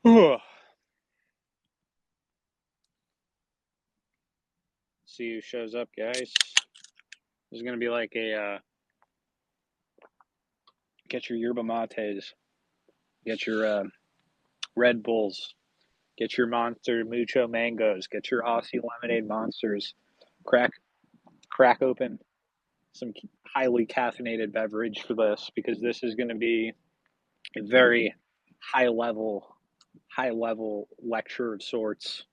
See who shows up, guys. This is gonna be like a get your yerba mates, get your Red Bulls, get your Monster Mucho mangoes, get your Aussie lemonade monsters, crack crack open some highly caffeinated beverage for this because this is going to be a very high level lecture of sorts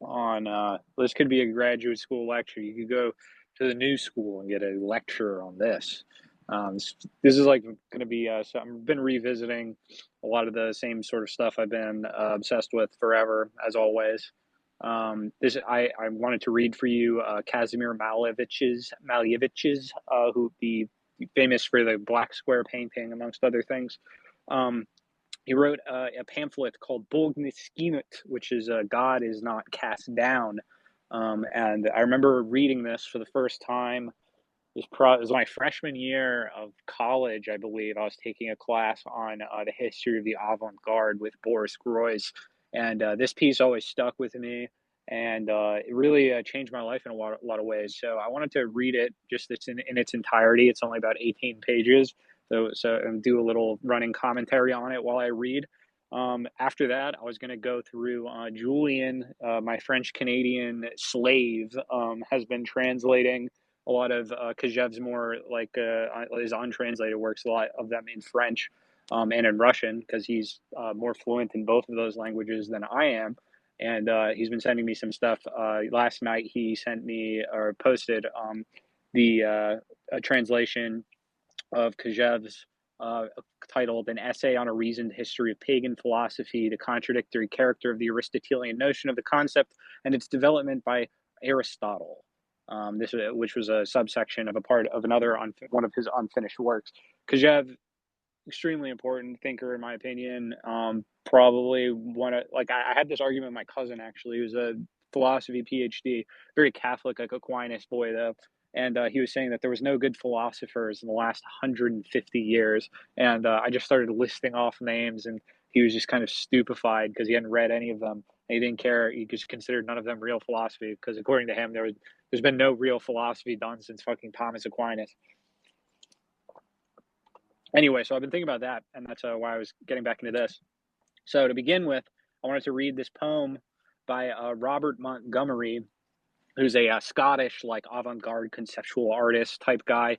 on this could be a graduate school lecture. You could go to the new school and get a lecture on this. This is like going to be so I've been revisiting a lot of the same sort of stuff I've been obsessed with forever, as always. This I wanted to read for you Kazimir Malevich's who the famous for the black square painting amongst other things. Um, he wrote a pamphlet called Bog Niskinut, which is God is not cast down. And I remember reading this for the first time. It was my freshman year of college, I believe. I was taking a class on the history of the avant-garde with Boris Groys, and this piece always stuck with me, and it really changed my life in a lot of ways. So I wanted to read it just in its entirety. It's only about 18 pages, so and do a little running commentary on it while I read. After that, I was going to go through Julian, my French Canadian slave, has been translating a lot of Kazhev's more like his untranslated works, a lot of them in French and in Russian, because he's more fluent in both of those languages than I am. And he's been sending me some stuff. Last night, he sent me or posted the a translation of Kazhev's titled An Essay on a Reasoned History of Pagan Philosophy, the Contradictory Character of the Aristotelian Notion of the Concept and its Development by Aristotle. Which was a subsection of a part of another one of his unfinished works. Kazhev, extremely important thinker in my opinion. Probably one of I had this argument with my cousin actually. He was a philosophy PhD, very Catholic, like Aquinas boy though. And he was saying that there was no good philosophers in the last 150 years. And I just started listing off names, and he was just kind of stupefied because he hadn't read any of them. And he didn't care. He just considered none of them real philosophy because, according to him, there's been no real philosophy done since fucking Thomas Aquinas. Anyway, so I've been thinking about that, and that's why I was getting back into this. So to begin with, I wanted to read this poem by Robert Montgomery, who's a Scottish like avant-garde conceptual artist type guy.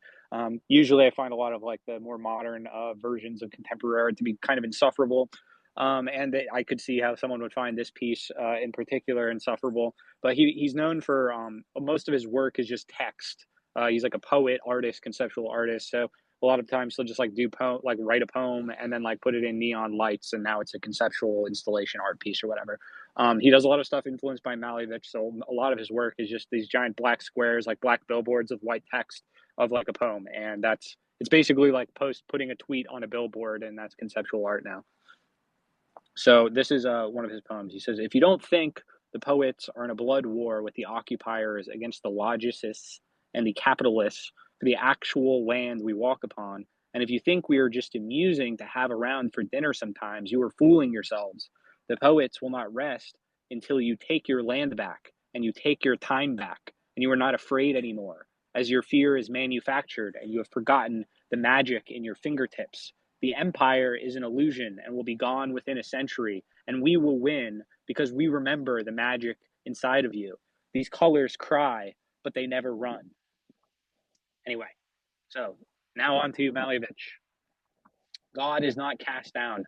Usually, I find a lot of like the more modern versions of contemporary art to be kind of insufferable. And I could see how someone would find this piece in particular insufferable. But he's known for most of his work is just text. He's like a poet, artist, conceptual artist. So a lot of times he'll just like write a poem and then like put it in neon lights, and now it's a conceptual installation art piece or whatever. He does a lot of stuff influenced by Malevich, so a lot of his work is just these giant black squares, like black billboards of white text of like a poem, and it's basically like putting a tweet on a billboard, and that's conceptual art now. So this is one of his poems. He says, "If you don't think the poets are in a blood war with the occupiers against the logicists and the capitalists for the actual land we walk upon, and if you think we are just amusing to have around for dinner sometimes, you are fooling yourselves. The poets will not rest until you take your land back and you take your time back, and you are not afraid anymore, as your fear is manufactured and you have forgotten the magic in your fingertips. The empire is an illusion and will be gone within a century, and we will win because we remember the magic inside of you. These colors cry, but they never run." Anyway, so now on to Malevich. God is not cast down.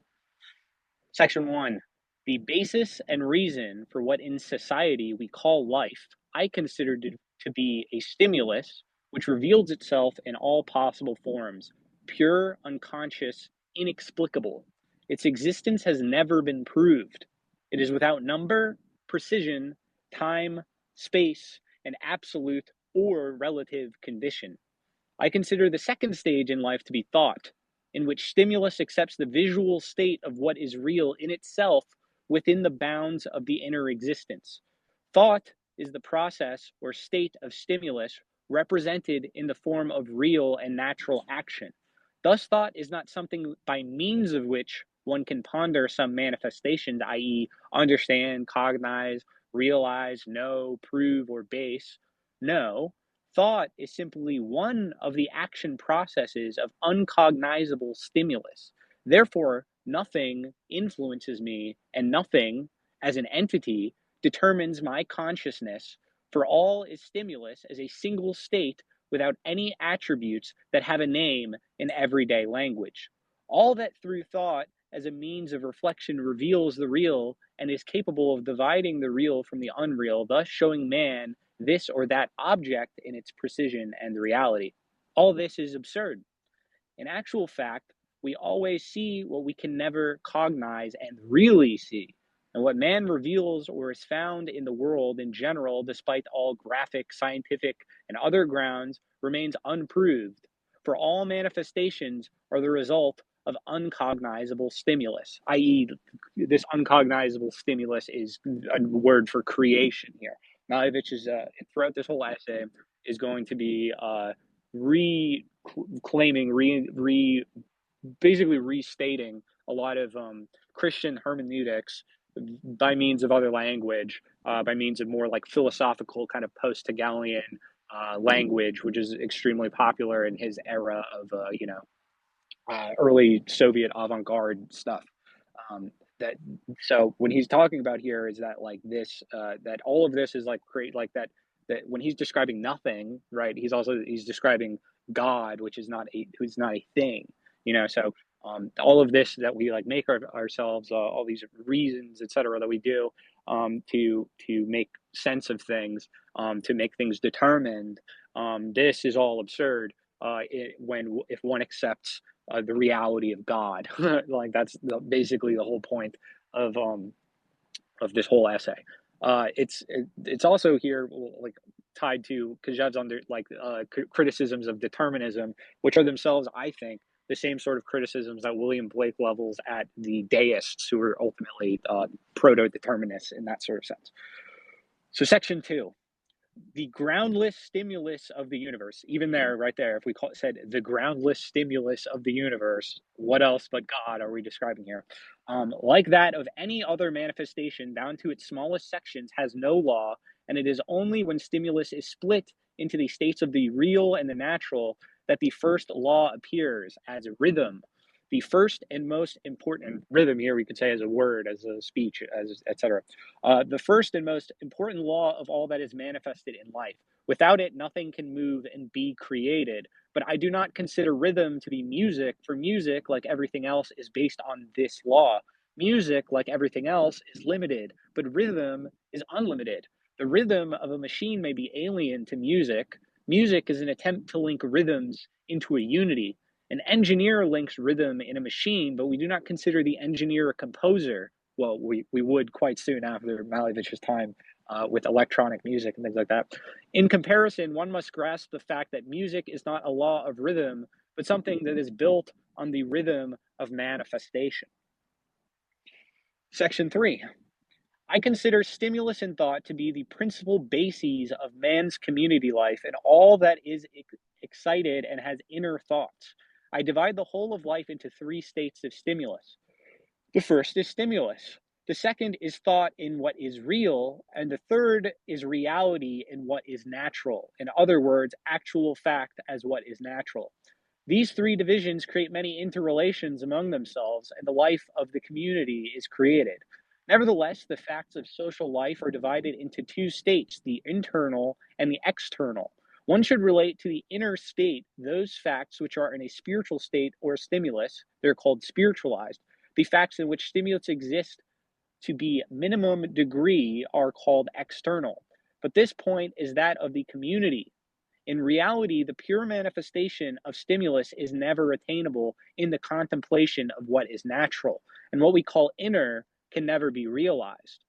Section 1. The basis and reason for what in society we call life, I consider to be a stimulus which reveals itself in all possible forms, pure, unconscious, inexplicable. Its existence has never been proved. It is without number, precision, time, space, and absolute or relative condition. I consider the second stage in life to be thought, in which stimulus accepts the visual state of what is real in itself within the bounds of the inner existence. Thought is the process or state of stimulus represented in the form of real and natural action. Thus, thought is not something by means of which one can ponder some manifestations, i.e., understand, cognize, realize, know, prove, or base. No, thought is simply one of the action processes of uncognizable stimulus. Therefore, nothing influences me, and nothing, as an entity, determines my consciousness, for all is stimulus as a single state without any attributes that have a name in everyday language. All that through thought as a means of reflection reveals the real and is capable of dividing the real from the unreal, thus showing man this or that object in its precision and reality. All this is absurd. In actual fact, we always see what we can never cognize and really see. And what man reveals or is found in the world in general, despite all graphic, scientific, and other grounds, remains unproved. For all manifestations are the result of uncognizable stimulus, i.e., this uncognizable stimulus is a word for creation here. Malevich is, throughout this whole essay, is going to be reclaiming, basically restating a lot of Christian hermeneutics by means of other language, by means of more like philosophical kind of post-Hegelian language, which is extremely popular in his era of early Soviet avant-garde stuff. Um, that so when he's talking about here is that like this that all of this is like great like that when he's describing nothing, right, he's describing God, which is not a who's not a thing, so all of this that we like make ourselves all these reasons, etc., that we do to make sense of things, to make things determined, this is all absurd when if one accepts the reality of God. Like that's basically the whole point of this whole essay. It's also here like tied to Kajev's under like criticisms of determinism, which are themselves, I think, the same sort of criticisms that William Blake levels at the deists, who are ultimately proto-determinists in that sort of sense. So, section 2. The groundless stimulus of the universe, even there, right there, if we said the groundless stimulus of the universe, what else but God are we describing here? Like that of any other manifestation down to its smallest sections, has no law, and it is only when stimulus is split into the states of the real and the natural that the first law appears as a rhythm. The first and most important rhythm here, we could say, as a word, as a speech, as etc. The first and most important law of all that is manifested in life. Without it, nothing can move and be created. But I do not consider rhythm to be music, for music, like everything else, is based on this law. Music, like everything else, is limited, but rhythm is unlimited. The rhythm of a machine may be alien to music. Music is an attempt to link rhythms into a unity. An engineer links rhythm in a machine, but we do not consider the engineer a composer. Well, we would quite soon after Malevich's time with electronic music and things like that. In comparison, one must grasp the fact that music is not a law of rhythm, but something that is built on the rhythm of manifestation. Section 3. I consider stimulus and thought to be the principal bases of man's community life and all that is excited and has inner thoughts. I divide the whole of life into 3 states of stimulus. The first is stimulus. The second is thought in what is real. And the third is reality in what is natural. In other words, actual fact as what is natural. These 3 divisions create many interrelations among themselves, and the life of the community is created. Nevertheless, the facts of social life are divided into 2 states, the internal and the external. One should relate to the inner state those facts which are in a spiritual state or stimulus, they're called spiritualized. The facts in which stimulus exist to be minimum degree are called external. But this point is that of the community. In reality, the pure manifestation of stimulus is never attainable in the contemplation of what is natural, and what we call inner can never be realized.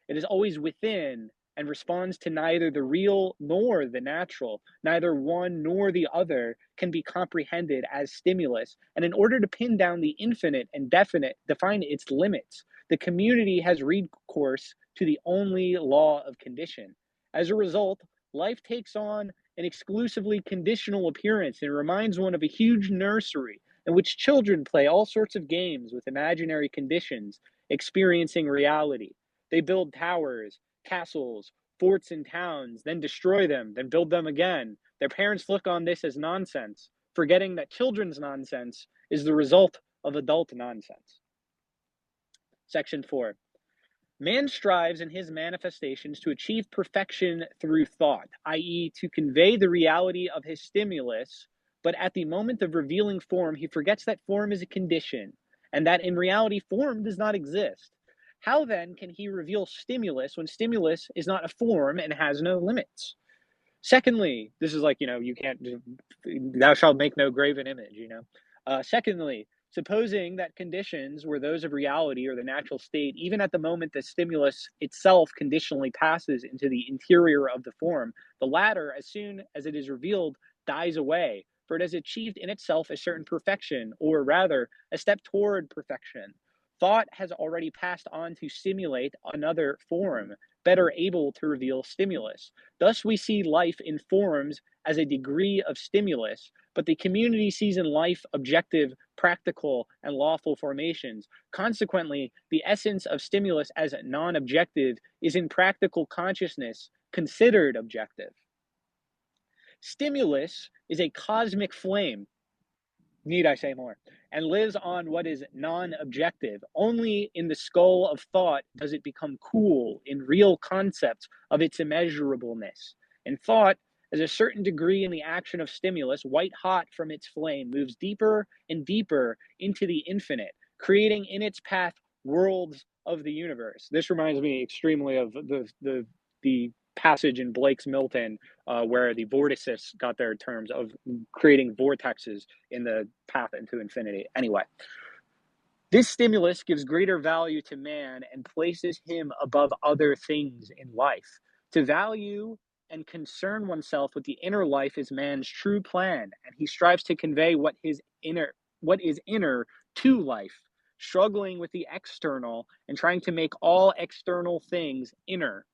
It is always within and responds to neither the real nor the natural. Neither one nor the other can be comprehended as stimulus. And in order to pin down the infinite and define its limits, the community has recourse to the only law of condition. As a result, life takes on an exclusively conditional appearance and reminds one of a huge nursery in which children play all sorts of games with imaginary conditions, experiencing reality. They build towers, castles, forts, and towns, then destroy them, then build them again. Their parents look on this as nonsense, forgetting that children's nonsense is the result of adult nonsense. Section 4. Man strives in his manifestations to achieve perfection through thought, i.e., to convey the reality of his stimulus, but at the moment of revealing form, he forgets that form is a condition, and that in reality, form does not exist. How then can he reveal stimulus when stimulus is not a form and has no limits? Secondly, this is like, you can't, thou shalt make no graven image. Secondly, supposing that conditions were those of reality or the natural state, even at the moment the stimulus itself conditionally passes into the interior of the form, the latter, as soon as it is revealed, dies away, for it has achieved in itself a certain perfection, or rather, a step toward perfection. Thought has already passed on to simulate another form, better able to reveal stimulus. Thus, we see life in forms as a degree of stimulus, but the community sees in life objective, practical, and lawful formations. Consequently, the essence of stimulus as non objective is in practical consciousness considered objective. Stimulus is a cosmic flame, need I say more, and lives on what is non objective. Only in the skull of thought does it become cool in real concepts of its immeasurableness. And thought, as a certain degree in the action of stimulus, white hot from its flame, moves deeper and deeper into the infinite, creating in its path worlds of the universe. This reminds me extremely of the passage in Blake's Milton, where the vorticists got their terms of creating vortexes in the path into infinity. Anyway, this stimulus gives greater value to man and places him above other things in life. To value and concern oneself with the inner life is man's true plan, and he strives to convey what is inner to life, struggling with the external and trying to make all external things inner.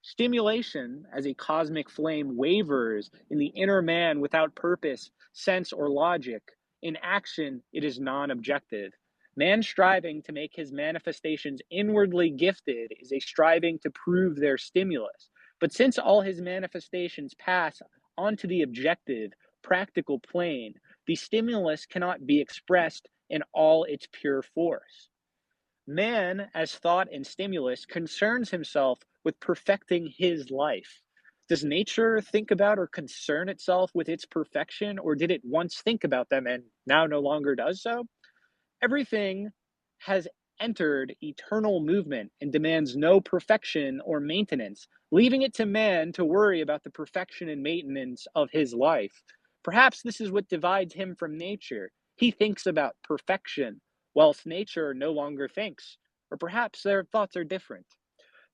Stimulation, as a cosmic flame, wavers in the inner man without purpose, sense, or logic. In action, it is non objective. Man striving to make his manifestations inwardly gifted is a striving to prove their stimulus. But since all his manifestations pass onto the objective, practical plane, the stimulus cannot be expressed in all its pure force. Man, as thought and stimulus, concerns himself with perfecting his life. Does nature think about or concern itself with its perfection, or did it once think about them and now no longer does so? Everything has entered eternal movement and demands no perfection or maintenance, leaving it to man to worry about the perfection and maintenance of his life. Perhaps this is what divides him from nature. He thinks about perfection, whilst nature no longer thinks. Or perhaps their thoughts are different.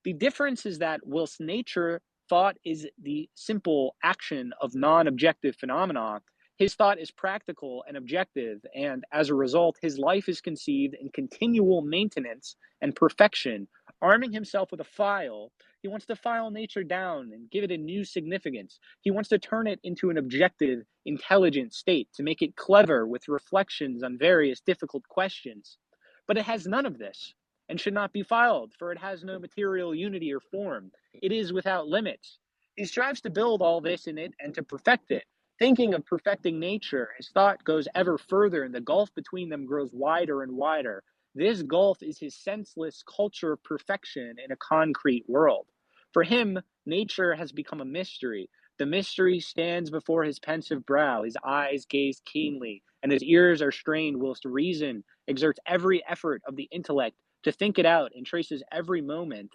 The difference is that whilst nature thought is the simple action of non objective phenomena, his thought is practical and objective, and as a result, his life is conceived in continual maintenance and perfection. Arming himself with a file, he wants to file nature down and give it a new significance. He wants to turn it into an objective, intelligent state, to make it clever with reflections on various difficult questions. But it has none of this and should not be filed, for it has no material unity or form. It is without limits. He strives to build all this in it and to perfect it. Thinking of perfecting nature, his thought goes ever further, and the gulf between them grows wider and wider. This gulf is his senseless culture of perfection in a concrete world. For him, nature has become a mystery. The mystery stands before his pensive brow, his eyes gaze keenly, and his ears are strained, whilst reason exerts every effort of the intellect to think it out and traces every movement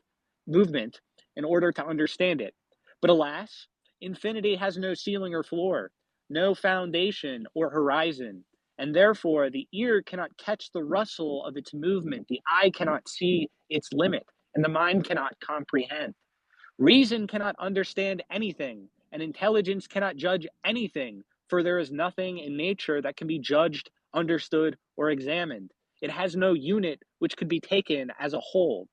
in order to understand it. But alas, infinity has no ceiling or floor, no foundation or horizon, and therefore the ear cannot catch the rustle of its movement, the eye cannot see its limit, and the mind cannot comprehend. Reason cannot understand anything, and intelligence cannot judge anything, for there is nothing in nature that can be judged, understood, or examined. It has no unit which could be taken as a whole.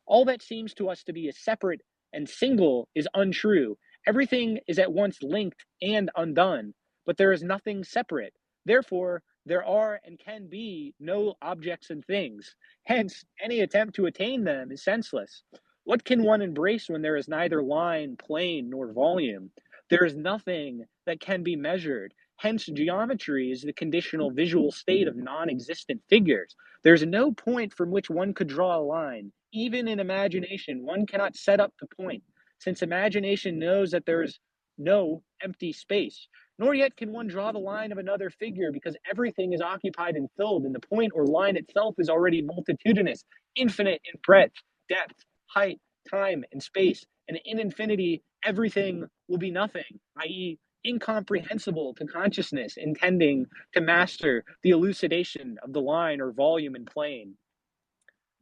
All that seems to us to be a separate and single is untrue. Everything is at once linked and undone, but there is nothing separate. Therefore, there are and can be no objects and things. Hence, any attempt to attain them is senseless. What can one embrace when there is neither line, plane, nor volume? There is nothing that can be measured. Hence, geometry is the conditional visual state of non existent figures. There's no point from which one could draw a line. Even in imagination, one cannot set up the point, since imagination knows that there is no empty space. Nor yet can one draw the line of another figure, because everything is occupied and filled, and the point or line itself is already multitudinous, infinite in breadth, depth, height, time, and space. And in infinity, everything will be nothing, i.e., incomprehensible to consciousness intending to master the elucidation of the line or volume and plane.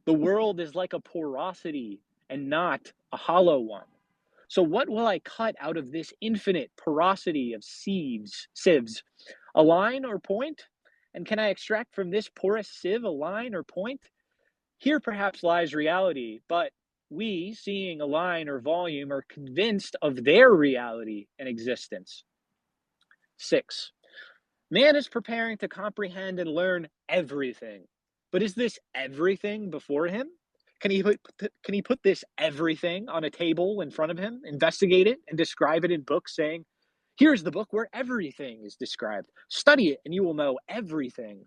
The world is like a porosity and not a hollow one. So, what will I cut out of this infinite porosity of sieves? A line or point? And can I extract from this porous sieve a line or point? Here perhaps lies reality, but we, seeing a line or volume, are convinced of their reality and existence. 6. Man is preparing to comprehend and learn everything. But is this everything before him? Can he put this everything on a table in front of him, investigate it, and describe it in books, saying, "Here's the book where everything is described. Study it, and you will know everything"?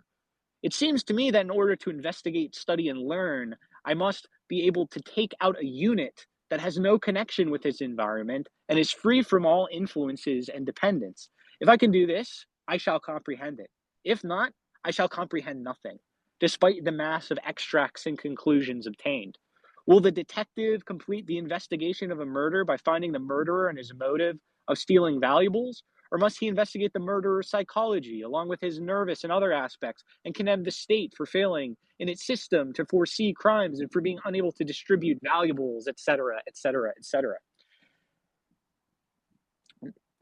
It seems to me that in order to investigate, study, and learn, I must be able to take out a unit that has no connection with its environment and is free from all influences and dependence. If I can do this, I shall comprehend it. If not, I shall comprehend nothing, despite the mass of extracts and conclusions obtained. Will the detective complete the investigation of a murder by finding the murderer and his motive of stealing valuables? Or must he investigate the murderer's psychology, along with his nervous and other aspects, and condemn the state for failing in its system to foresee crimes and for being unable to distribute valuables, etc., etc., etc.?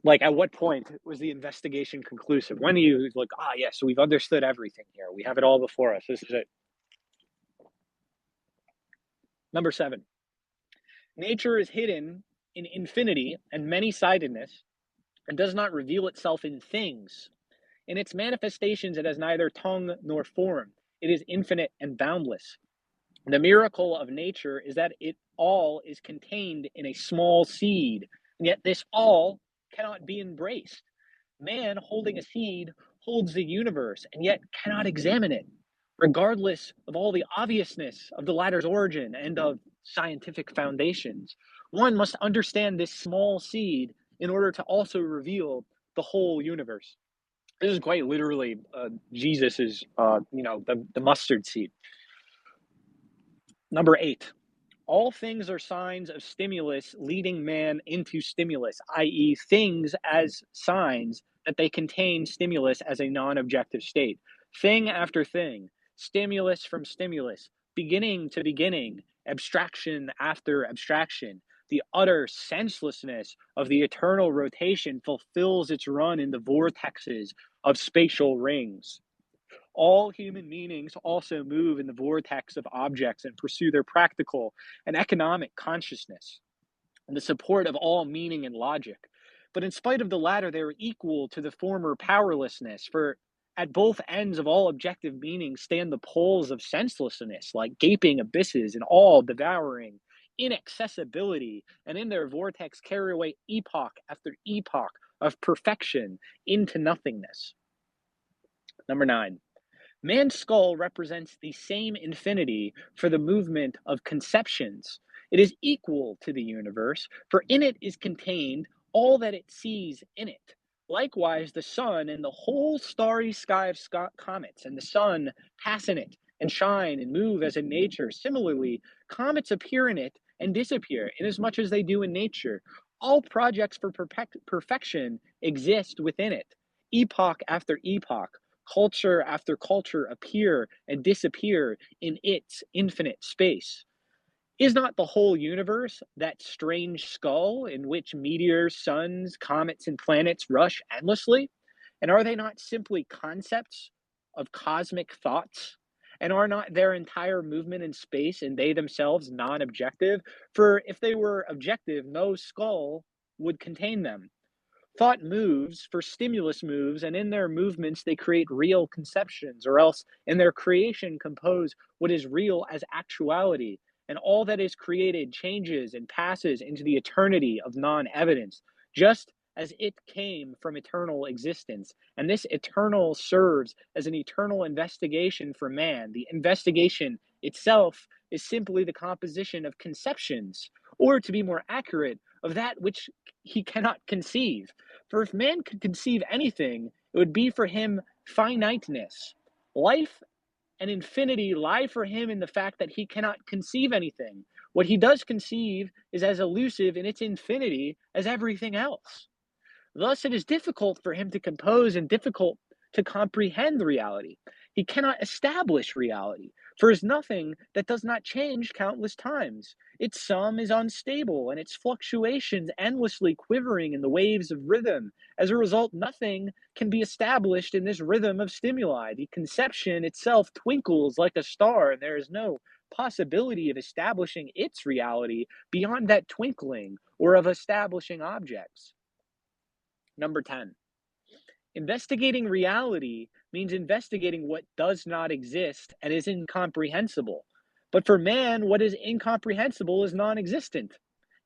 Like, at what point was the investigation conclusive? When are you like, yes, so we've understood everything here. We have it all before us. This is it. Number 7. Nature is hidden in infinity and many-sidedness and does not reveal itself in things. In its manifestations, it has neither tongue nor form. It is infinite and boundless. The miracle of nature is that it all is contained in a small seed, and yet this all cannot be embraced. Man, holding a seed, holds the universe, and yet cannot examine it, regardless of all the obviousness of the latter's origin and of scientific foundations. One must understand this small seed in order to also reveal the whole universe. This is quite literally Jesus's, the mustard seed. Number 8. All things are signs of stimulus leading man into stimulus, i.e., things as signs that they contain stimulus as a non objective state. Thing after thing, stimulus from stimulus, beginning to beginning, abstraction after abstraction. The utter senselessness of the eternal rotation fulfills its run in the vortexes of spatial rings. All human meanings also move in the vortex of objects and pursue their practical and economic consciousness and the support of all meaning and logic. But in spite of the latter, they are equal to the former powerlessness, for at both ends of all objective meaning stand the poles of senselessness, like gaping abysses and all devouring inaccessibility, and in their vortex carry away epoch after epoch of perfection into nothingness. Number 9. Man's skull represents the same infinity for the movement of conceptions. It is equal to the universe, for in it is contained all that it sees in it. Likewise, the sun and the whole starry sky of comets, and the sun pass in it, and shine and move as in nature. Similarly, comets appear in it and disappear, inasmuch as they do in nature. All projects for perfection exist within it, epoch after epoch, culture after culture appear and disappear in its infinite space. Is not the whole universe that strange skull in which meteors, suns, comets, and planets rush endlessly? And are they not simply concepts of cosmic thoughts? And are not their entire movement in space and they themselves non objective? For if they were objective, no skull would contain them. Thought moves for stimulus moves, and in their movements, they create real conceptions, or else in their creation, compose what is real as actuality. And all that is created changes and passes into the eternity of non evidence, just as it came from eternal existence. And this eternal serves as an eternal investigation for man. The investigation itself is simply the composition of conceptions, or to be more accurate, of that which he cannot conceive. For if man could conceive anything, it would be for him finiteness. Life and infinity lie for him in the fact that he cannot conceive anything. What he does conceive is as elusive in its infinity as everything else. Thus, it is difficult for him to compose and difficult to comprehend reality. He cannot establish reality, for is nothing that does not change countless times. Its sum is unstable, and its fluctuations endlessly quivering in the waves of rhythm. As a result, nothing can be established in this rhythm of stimuli. The conception itself twinkles like a star, and there is no possibility of establishing its reality beyond that twinkling or of establishing objects. Number 10, investigating reality means investigating what does not exist and is incomprehensible. But for man, what is incomprehensible is non existent.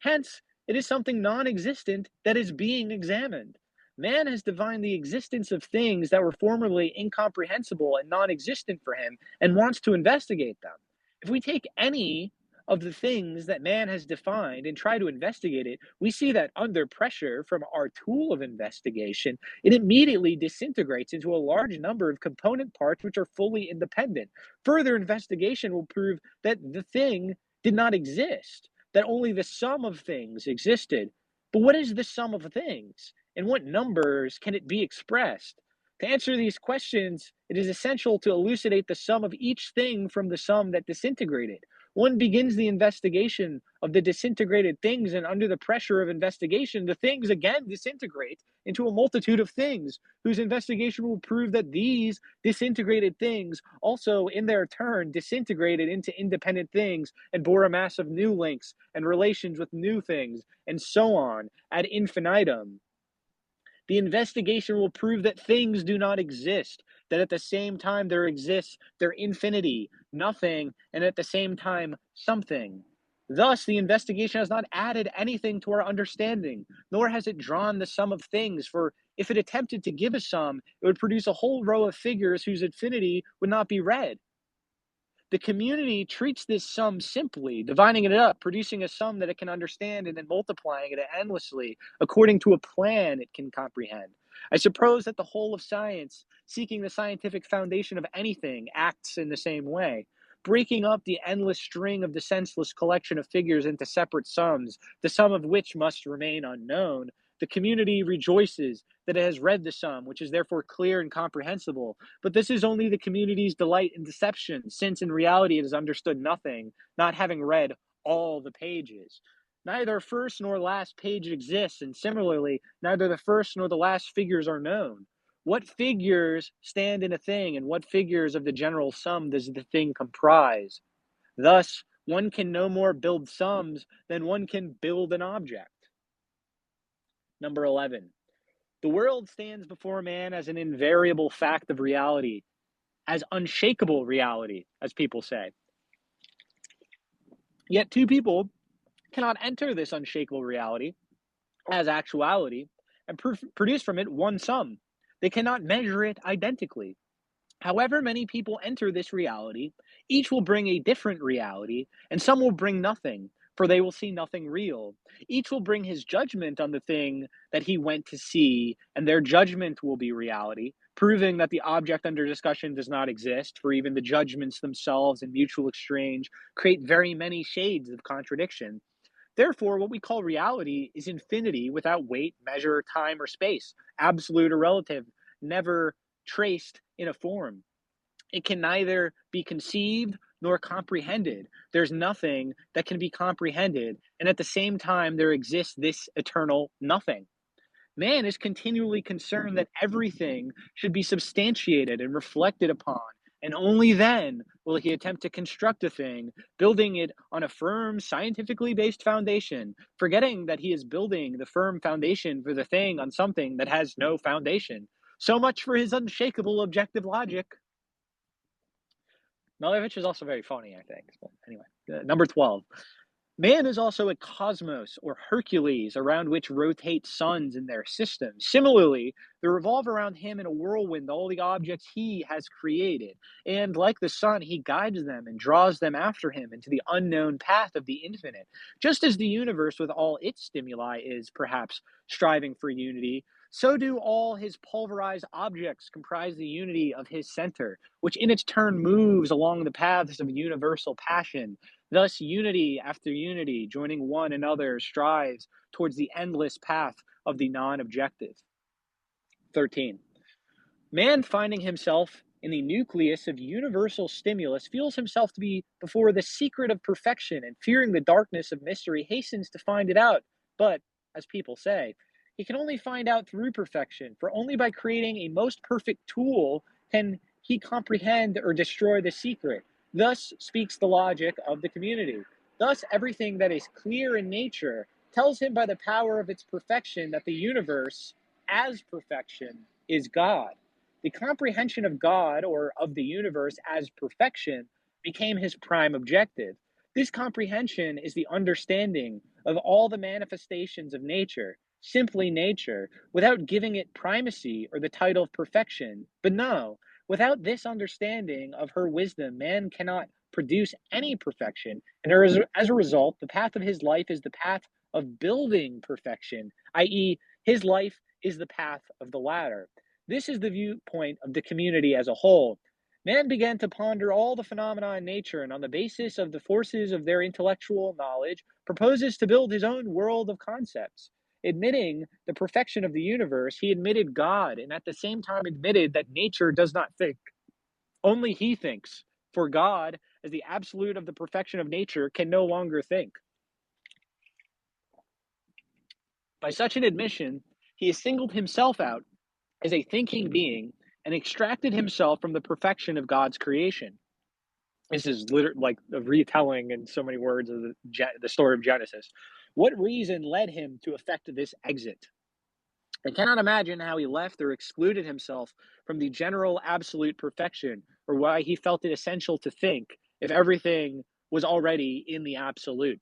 Hence, it is something non existent that is being examined. Man has divined the existence of things that were formerly incomprehensible and non existent for him and wants to investigate them. If we take any of the things that man has defined and try to investigate it, we see that under pressure from our tool of investigation, it immediately disintegrates into a large number of component parts which are fully independent. Further investigation will prove that the thing did not exist, that only the sum of things existed. But what is the sum of things? In what numbers can it be expressed? To answer these questions, it is essential to elucidate the sum of each thing from the sum that disintegrated. One begins the investigation of the disintegrated things, and under the pressure of investigation, the things again disintegrate into a multitude of things, whose investigation will prove that these disintegrated things also, in their turn, disintegrated into independent things and bore a mass of new links and relations with new things, and so on ad infinitum. The investigation will prove that things do not exist, that at the same time there exists their infinity, nothing, and at the same time something. Thus, the investigation has not added anything to our understanding, nor has it drawn the sum of things, for if it attempted to give a sum, it would produce a whole row of figures whose infinity would not be read. The community treats this sum simply, dividing it up, producing a sum that it can understand, and then multiplying it endlessly according to a plan it can comprehend. I suppose that the whole of science, seeking the scientific foundation of anything, acts in the same way. Breaking up the endless string of the senseless collection of figures into separate sums, the sum of which must remain unknown, the community rejoices that it has read the sum, which is therefore clear and comprehensible, but this is only the community's delight in deception, since in reality it has understood nothing, not having read all the pages. Neither first nor last page exists, and similarly, neither the first nor the last figures are known. What figures stand in a thing, and what figures of the general sum does the thing comprise? Thus, one can no more build sums than one can build an object. Number 11. The world stands before man as an invariable fact of reality, as unshakable reality, as people say. Yet two people cannot enter this unshakable reality as actuality and produce from it one sum. They cannot measure it identically. However many people enter this reality, each will bring a different reality, and some will bring nothing, for they will see nothing real. Each will bring his judgment on the thing that he went to see, and their judgment will be reality, proving that the object under discussion does not exist, for even the judgments themselves in mutual exchange create very many shades of contradiction. Therefore, what we call reality is infinity without weight, measure, time, or space, absolute or relative, never traced in a form. It can neither be conceived nor comprehended. There's nothing that can be comprehended, and at the same time, there exists this eternal nothing. Man is continually concerned that everything should be substantiated and reflected upon And only then will he attempt to construct a thing, building it on a firm, scientifically based foundation, forgetting that he is building the firm foundation for the thing on something that has no foundation. So much for his unshakable objective logic. Malevich is also very funny, I think. But anyway, number 12. Man is also a cosmos or Hercules around which rotate suns in their system. Similarly, they revolve around him in a whirlwind, all the objects he has created. And like the sun, he guides them and draws them after him into the unknown path of the infinite. Just as the universe, with all its stimuli, is perhaps striving for unity, so do all his pulverized objects comprise the unity of his center, which in its turn moves along the paths of universal passion. Thus, unity after unity, joining one another, strives towards the endless path of the non objective. 13. Man, finding himself in the nucleus of universal stimulus, feels himself to be before the secret of perfection, and fearing the darkness of mystery, hastens to find it out. But, as people say, he can only find out through perfection, for only by creating a most perfect tool can he comprehend or destroy the secret. Thus speaks the logic of the community. Thus, everything that is clear in nature tells him by the power of its perfection that the universe, as perfection, is God. The comprehension of God or of the universe as perfection became his prime objective. This comprehension is the understanding of all the manifestations of nature, simply nature, without giving it primacy or the title of perfection. But no, without this understanding of her wisdom, man cannot produce any perfection. And as a result, the path of his life is the path of building perfection, i.e., his life is the path of the latter. This is the viewpoint of the community as a whole. Man began to ponder all the phenomena in nature, and on the basis of the forces of their intellectual knowledge, proposes to build his own world of concepts. Admitting the perfection of the universe, he admitted God, and at the same time admitted that nature does not think. Only he thinks, for God, as the absolute of the perfection of nature, can no longer think. By such an admission, he has singled himself out as a thinking being and extracted himself from the perfection of God's creation. This is literally like a retelling in so many words of the story of Genesis. What reason led him to effect this exit? I cannot imagine how he left or excluded himself from the general absolute perfection, or why he felt it essential to think if everything was already in the absolute.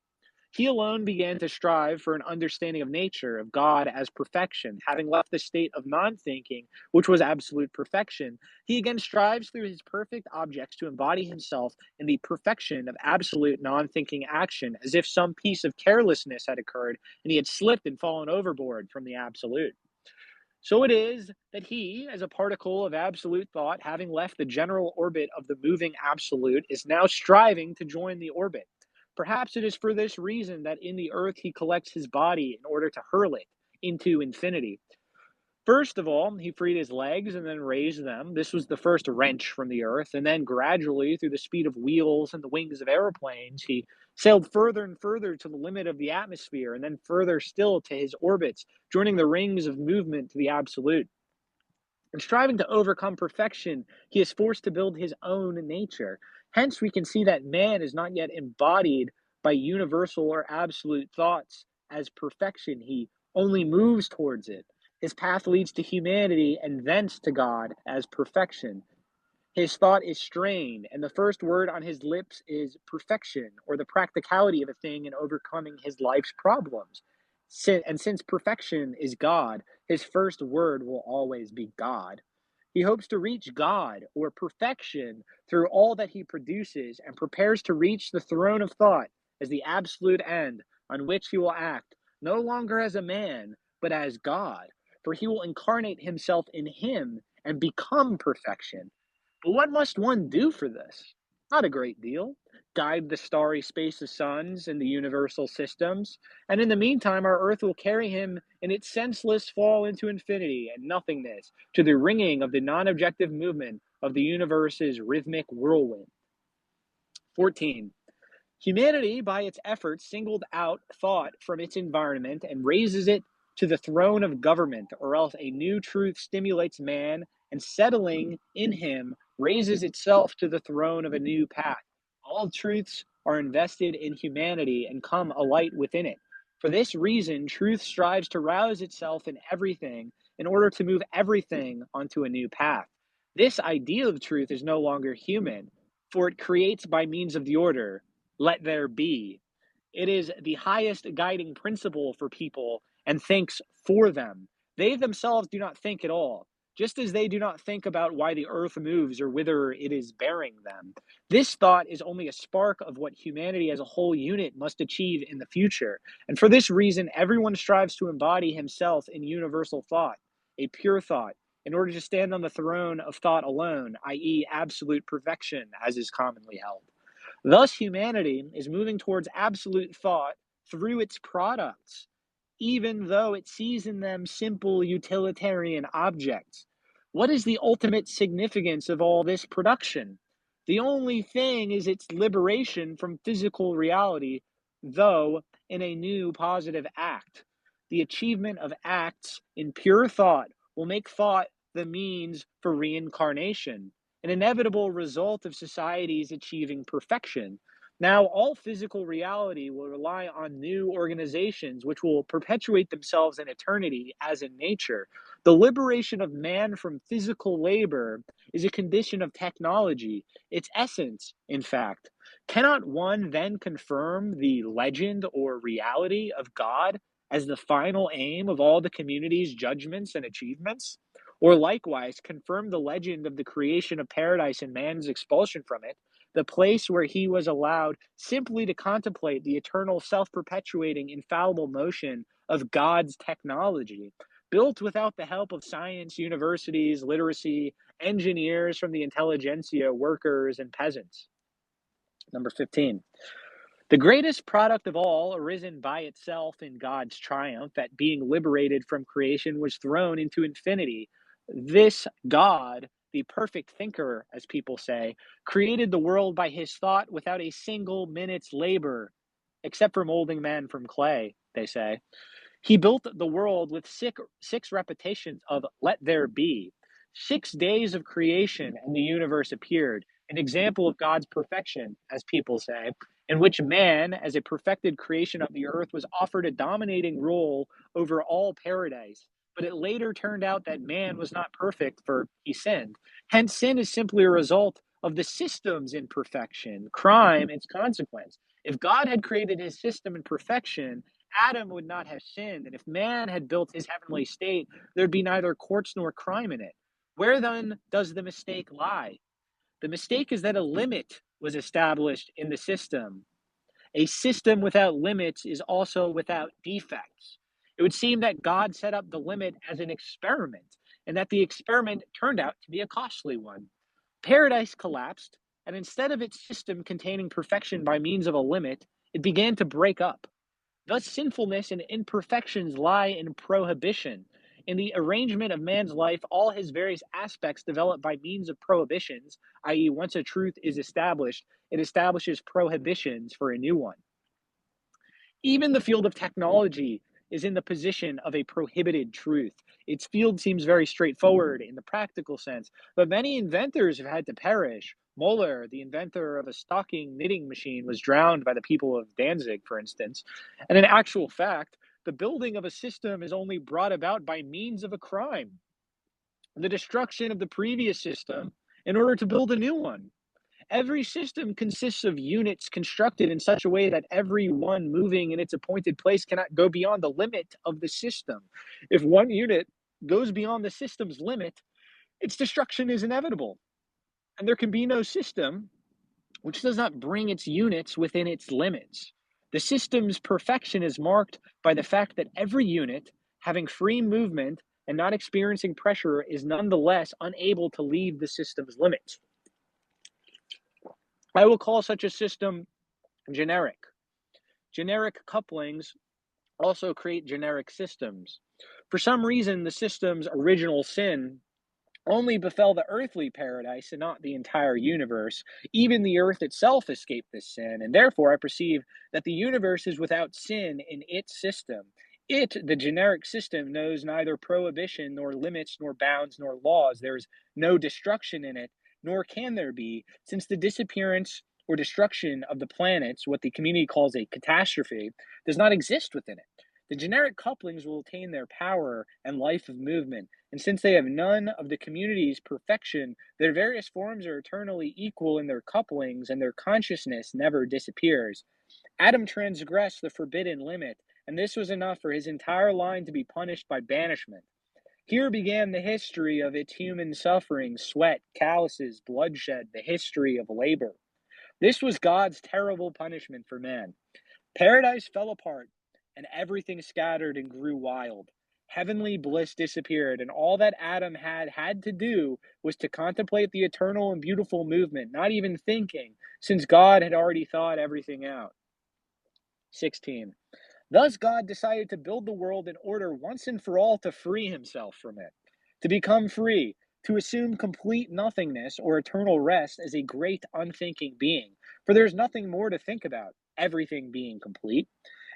He alone began to strive for an understanding of nature, of God as perfection. Having left the state of non thinking, which was absolute perfection, he again strives through his perfect objects to embody himself in the perfection of absolute non thinking action, as if some piece of carelessness had occurred and he had slipped and fallen overboard from the absolute. So it is that he, as a particle of absolute thought, having left the general orbit of the moving absolute, is now striving to join the orbit. Perhaps it is for this reason that in the earth he collects his body in order to hurl it into infinity. First of all, he freed his legs and then raised them. This was the first wrench from the earth. And then gradually, through the speed of wheels and the wings of airplanes, he sailed further and further to the limit of the atmosphere, and then further still to his orbits, joining the rings of movement to the absolute. In striving to overcome perfection, he is forced to build his own nature. Hence, we can see that man is not yet embodied by universal or absolute thoughts as perfection. He only moves towards it. His path leads to humanity and thence to God as perfection. His thought is strained, and the first word on his lips is perfection, or the practicality of a thing in overcoming his life's problems. And since perfection is God, his first word will always be God. He hopes to reach God, or perfection, through all that he produces, and prepares to reach the throne of thought as the absolute end on which he will act, no longer as a man, but as God, for he will incarnate himself in him and become perfection. But what must one do for this? Not a great deal. Guide the starry space of suns and the universal systems, and in the meantime our earth will carry him in its senseless fall into infinity and nothingness, to the ringing of the non-objective movement of the universe's rhythmic whirlwind. 14. Humanity, by its efforts, singled out thought from its environment and raises it to the throne of government, or else a new truth stimulates man, and settling in him raises itself to the throne of a new path. All truths are invested in humanity and come alight within it. For this reason, truth strives to rouse itself in everything in order to move everything onto a new path. This idea of truth is no longer human, for it creates by means of the order, let there be. It is the highest guiding principle for people and thinks for them. They themselves do not think at all, just as they do not think about why the earth moves or whither it is bearing them. This thought is only a spark of what humanity as a whole unit must achieve in the future. And for this reason, everyone strives to embody himself in universal thought, a pure thought, in order to stand on the throne of thought alone, i.e., absolute perfection, as is commonly held. Thus, humanity is moving towards absolute thought through its products, even though it sees in them simple utilitarian objects. What is the ultimate significance of all this production? The only thing is its liberation from physical reality, though in a new positive act. The achievement of acts in pure thought will make thought the means for reincarnation, an inevitable result of societies achieving perfection. Now, all physical reality will rely on new organizations which will perpetuate themselves in eternity as in nature. The liberation of man from physical labor is a condition of technology, its essence, in fact. Cannot one then confirm the legend or reality of God as the final aim of all the community's judgments and achievements? Or likewise, confirm the legend of the creation of paradise and man's expulsion from it, the place where he was allowed simply to contemplate the eternal, self perpetuating, infallible motion of God's technology, built without the help of science, universities, literacy, engineers from the intelligentsia, workers, and peasants. Number 15. The greatest product of all, arisen by itself in God's triumph at being liberated from creation, was thrown into infinity. This God, the perfect thinker, as people say, created the world by his thought without a single minute's labor, except for molding man from clay, they say. He built the world with six repetitions of let there be. 6 days of creation and the universe appeared, an example of God's perfection, as people say, in which man, as a perfected creation of the earth, was offered a dominating role over all paradise. But it later turned out that man was not perfect, for he sinned. Hence, sin is simply a result of the system's imperfection, crime, its consequence. If God had created his system in perfection, Adam would not have sinned, and if man had built his heavenly state, there'd be neither courts nor crime in it. Where then does the mistake lie? The mistake is that a limit was established in the system. A system without limits is also without defects. It would seem that God set up the limit as an experiment, and that the experiment turned out to be a costly one. Paradise collapsed, and instead of its system containing perfection by means of a limit, it began to break up. Thus, sinfulness and imperfections lie in prohibition. In the arrangement of man's life, all his various aspects develop by means of prohibitions, i.e., once a truth is established, it establishes prohibitions for a new one. Even the field of technology is in the position of a prohibited truth. Its field seems very straightforward in the practical sense, but many inventors have had to perish. Moeller, the inventor of a stocking knitting machine, was drowned by the people of Danzig, for instance. And in actual fact, the building of a system is only brought about by means of a crime, the destruction of the previous system, in order to build a new one. Every system consists of units constructed in such a way that every one moving in its appointed place cannot go beyond the limit of the system. If one unit goes beyond the system's limit, its destruction is inevitable. And there can be no system which does not bring its units within its limits. The system's perfection is marked by the fact that every unit, having free movement and not experiencing pressure, is nonetheless unable to leave the system's limits. I will call such a system generic. Generic couplings also create generic systems. For some reason, the system's original sin only befell the earthly paradise and not the entire universe. Even the earth itself escaped this sin, and therefore I perceive that the universe is without sin in its system. It, the generic system, knows neither prohibition, nor limits, nor bounds, nor laws. There is no destruction in it, nor can there be, since the disappearance or destruction of the planets, what the community calls a catastrophe, does not exist within it. The generic couplings will attain their power and life of movement, and since they have none of the community's perfection, their various forms are eternally equal in their couplings, and their consciousness never disappears. Adam transgressed the forbidden limit, and this was enough for his entire line to be punished by banishment. Here began the history of its human suffering, sweat, calluses, bloodshed, the history of labor. This was God's terrible punishment for man. Paradise fell apart, and everything scattered and grew wild. Heavenly bliss disappeared, and all that Adam had to do was to contemplate the eternal and beautiful movement, not even thinking, since God had already thought everything out. 16. Thus, God decided to build the world in order once and for all to free himself from it, to become free, to assume complete nothingness or eternal rest as a great unthinking being. For there is nothing more to think about, everything being complete.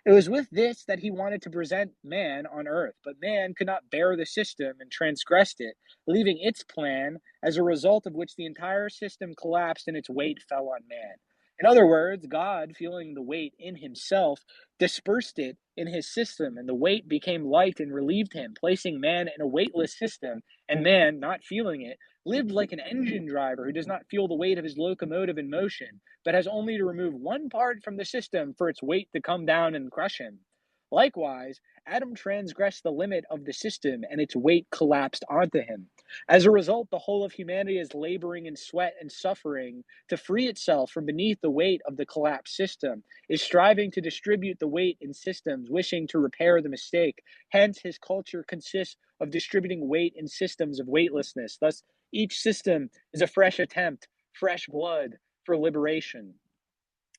It was with this that he wanted to present man on earth, but man could not bear the system and transgressed it, leaving its plan, as a result of which the entire system collapsed and its weight fell on man. In other words, God, feeling the weight in himself, dispersed it in his system, and the weight became light and relieved him, placing man in a weightless system, and man, not feeling it, lived like an engine driver who does not feel the weight of his locomotive in motion, but has only to remove one part from the system for its weight to come down and crush him. Likewise, Adam transgressed the limit of the system, and its weight collapsed onto him. As a result, the whole of humanity is laboring in sweat and suffering to free itself from beneath the weight of the collapsed system, is striving to distribute the weight in systems, wishing to repair the mistake. Hence, his culture consists of distributing weight in systems of weightlessness. Thus, each system is a fresh attempt, fresh blood for liberation.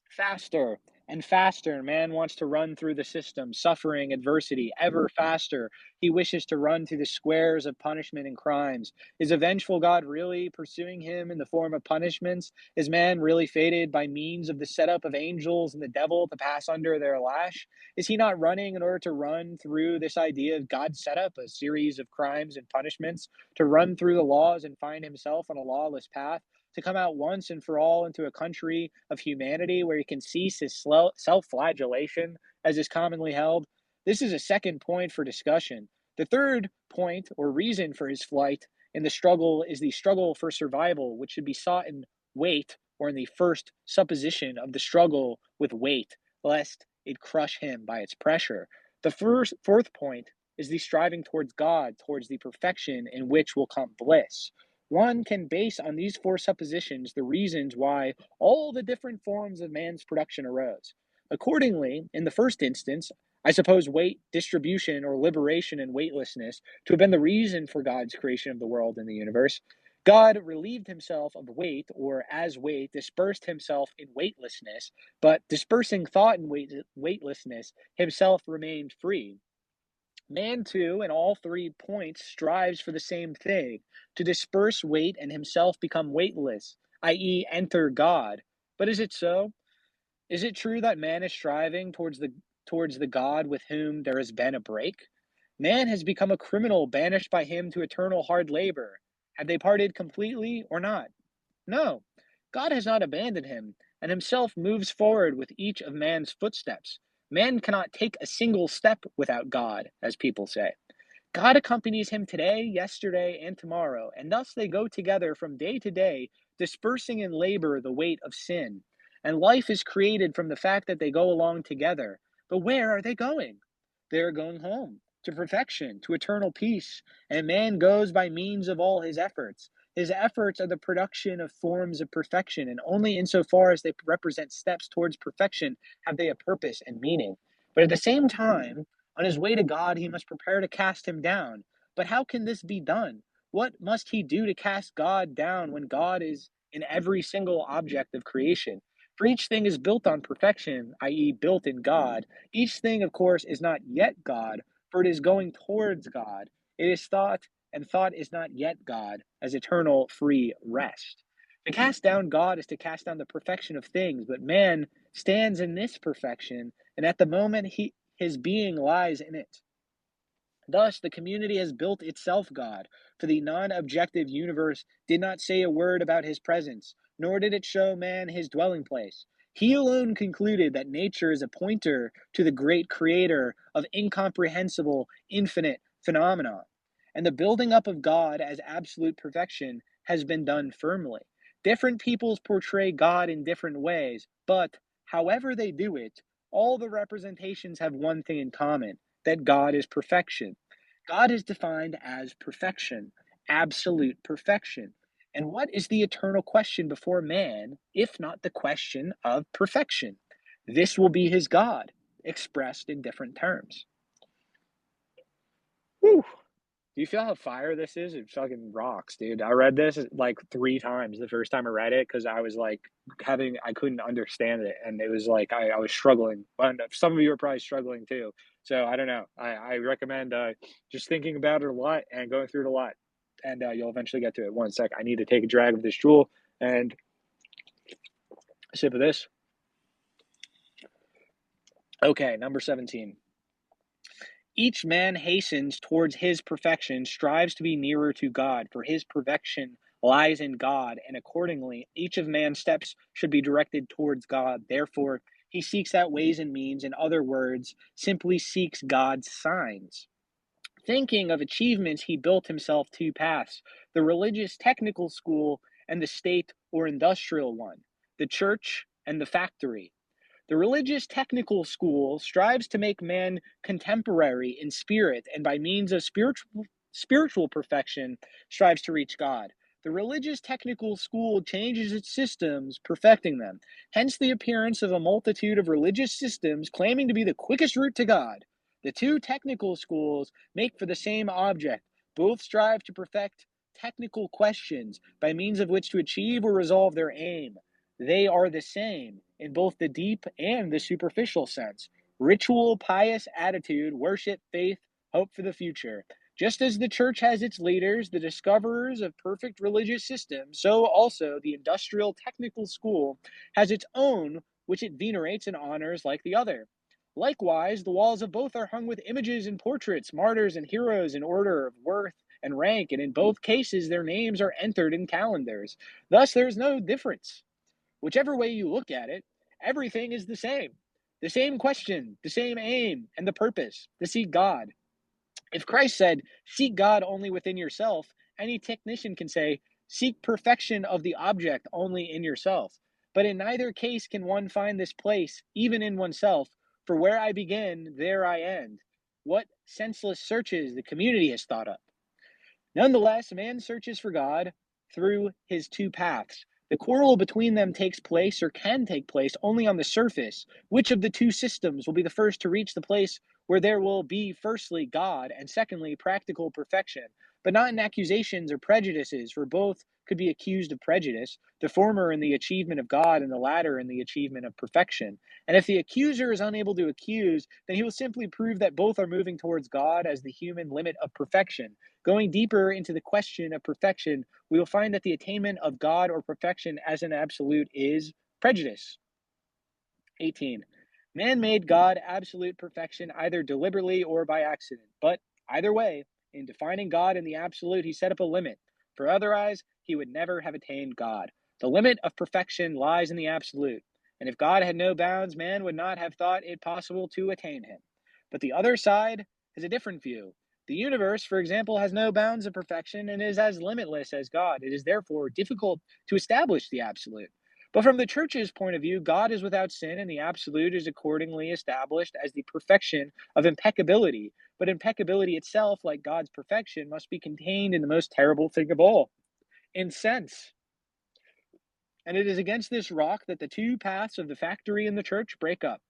Faster and faster, man wants to run through the system, suffering adversity ever faster. He wishes to run through the squares of punishment and crimes. Is a vengeful God really pursuing him in the form of punishments? Is man really fated by means of the setup of angels and the devil to pass under their lash? Is he not running in order to run through this idea of God's setup, a series of crimes and punishments, to run through the laws and find himself on a lawless path? To come out once and for all into a country of humanity where he can cease his self flagellation, as is commonly held? This is a second point for discussion. The third point or reason for his flight in the struggle is the struggle for survival, which should be sought in weight or in the first supposition of the struggle with weight, lest it crush him by its pressure. The fourth point is the striving towards God, towards the perfection in which will come bliss. One can base on these four suppositions the reasons why all the different forms of man's production arose. Accordingly, in the first instance, I suppose weight distribution or liberation and weightlessness to have been the reason for God's creation of the world and the universe. God relieved himself of weight, or as weight, dispersed himself in weightlessness, but dispersing thought in weightlessness, himself remained free. Man, too, in all 3 points, strives for the same thing to disperse weight and himself become weightless, i.e., enter God. But is it so? Is it true that man is striving towards the God with whom there has been a break? Man has become a criminal banished by him to eternal hard labor. Have they parted completely or not? No, God has not abandoned him, and himself moves forward with each of man's footsteps. Man cannot take a single step without God, as people say. God accompanies him today, yesterday, and tomorrow, and thus they go together from day to day, dispersing in labor the weight of sin. And life is created from the fact that they go along together. But where are they going? They are going home, to perfection, to eternal peace, and man goes by means of all his efforts. His efforts are the production of forms of perfection, and only insofar as they represent steps towards perfection have they a purpose and meaning. But at the same time, on his way to God, he must prepare to cast him down. But how can this be done? What must he do to cast God down when God is in every single object of creation? For each thing is built on perfection, i.e., built in God. Each thing, of course, is not yet God, for it is going towards God. It is thought, and thought is not yet God, as eternal free rest. To cast down God is to cast down the perfection of things, but man stands in this perfection, and at the moment his being lies in it. Thus, the community has built itself God, for the non objective universe did not say a word about his presence, nor did it show man his dwelling place. He alone concluded that nature is a pointer to the great creator of incomprehensible, infinite phenomena. And the building up of God as absolute perfection has been done firmly. Different peoples portray God in different ways, but however they do it, all the representations have one thing in common, that God is perfection. God is defined as perfection, absolute perfection. And what is the eternal question before man, if not the question of perfection? This will be his God, expressed in different terms. Whew. Do you feel how fire this is? It fucking rocks, dude. I read this like 3 times the first time I read it because I was like I couldn't understand it. And it was like I was struggling. But some of you are probably struggling too. So I don't know. I recommend just thinking about it a lot and going through it a lot. And you'll eventually get to it. One sec. I need to take a drag of this jewel and a sip of this. Okay, number 17. Each man hastens towards his perfection, strives to be nearer to God, for his perfection lies in God, and accordingly, each of man's steps should be directed towards God. Therefore, he seeks out ways and means, in other words, simply seeks God's signs. Thinking of achievements, he built himself 2 paths, the religious technical school and the state or industrial one, the church and the factory. The religious technical school strives to make man contemporary in spirit, and by means of spiritual perfection strives to reach God. The religious technical school changes its systems, perfecting them. Hence the appearance of a multitude of religious systems claiming to be the quickest route to God. The two technical schools make for the same object. Both strive to perfect technical questions by means of which to achieve or resolve their aim. They are the same in both the deep and the superficial sense. Ritual, pious attitude, worship, faith, hope for the future. Just as the church has its leaders, the discoverers of perfect religious systems, so also the industrial technical school has its own, which it venerates and honors like the other. Likewise, the walls of both are hung with images and portraits, martyrs and heroes in order of worth and rank, and in both cases their names are entered in calendars. Thus, there is no difference. Whichever way you look at it, everything is the same. The same question, the same aim, and the purpose to seek God. If Christ said, seek God only within yourself, any technician can say, seek perfection of the object only in yourself. But in neither case can one find this place, even in oneself, for where I begin, there I end. What senseless searches the community has thought up. Nonetheless, man searches for God through his 2 paths. The quarrel between them takes place or can take place only on the surface. Which of the two systems will be the first to reach the place where there will be, firstly, God, and secondly, practical perfection? But not in accusations or prejudices, for both could be accused of prejudice, the former in the achievement of God, and the latter in the achievement of perfection. And if the accuser is unable to accuse, then he will simply prove that both are moving towards God as the human limit of perfection. Going deeper into the question of perfection, we will find that the attainment of God or perfection as an absolute is prejudice. 18. Man made God absolute perfection either deliberately or by accident. But either way, in defining God in the absolute, he set up a limit. For otherwise, he would never have attained God. The limit of perfection lies in the absolute. And if God had no bounds, man would not have thought it possible to attain him. But the other side has a different view. The universe, for example, has no bounds of perfection and is as limitless as God. It is therefore difficult to establish the absolute. But from the church's point of view, God is without sin, and the absolute is accordingly established as the perfection of impeccability. But impeccability itself, like God's perfection, must be contained in the most terrible thing of all, in sense. And it is against this rock that the 2 paths of the factory and the church break up.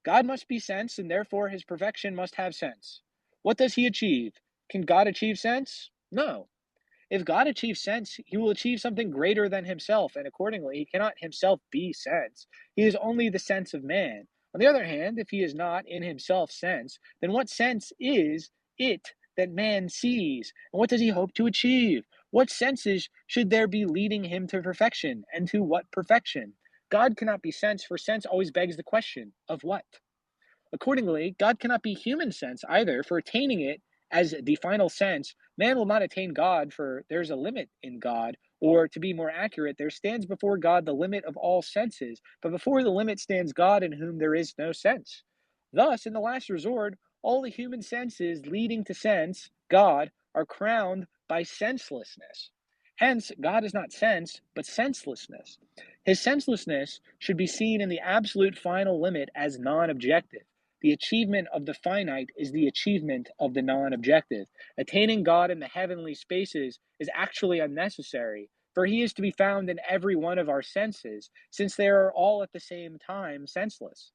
God must be sense, and therefore his perfection must have sense. What does he achieve? Can God achieve sense? No. If God achieves sense, he will achieve something greater than himself, and accordingly, he cannot himself be sense. He is only the sense of man. On the other hand, if he is not in himself sense, then what sense is it that man sees? And what does he hope to achieve? What senses should there be leading him to perfection, and to what perfection? God cannot be sense, for sense always begs the question of what? Accordingly, God cannot be human sense either, for attaining it as the final sense, man will not attain God, for there's a limit in God, or to be more accurate, there stands before God the limit of all senses, but before the limit stands God in whom there is no sense. Thus, in the last resort, all the human senses leading to sense, God, are crowned by senselessness. Hence, God is not sense, but senselessness. His senselessness should be seen in the absolute final limit as non objective. The achievement of the finite is the achievement of the non objective. Attaining God in the heavenly spaces is actually unnecessary, for he is to be found in every one of our senses, since they are all at the same time senseless.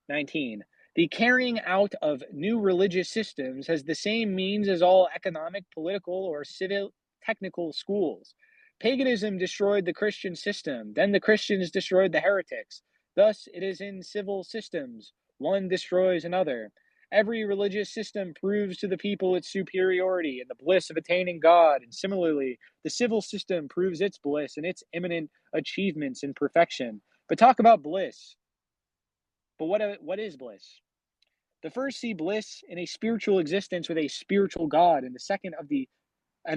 19. The carrying out of new religious systems has the same means as all economic, political, or civil technical schools. Paganism destroyed the Christian system, then the Christians destroyed the heretics. Thus, it is in civil systems. One destroys another. Every religious system proves to the people its superiority and the bliss of attaining God, and similarly, the civil system proves its bliss and its imminent achievements in perfection. But talk about bliss. But what is bliss? The first see bliss in a spiritual existence with a spiritual God, and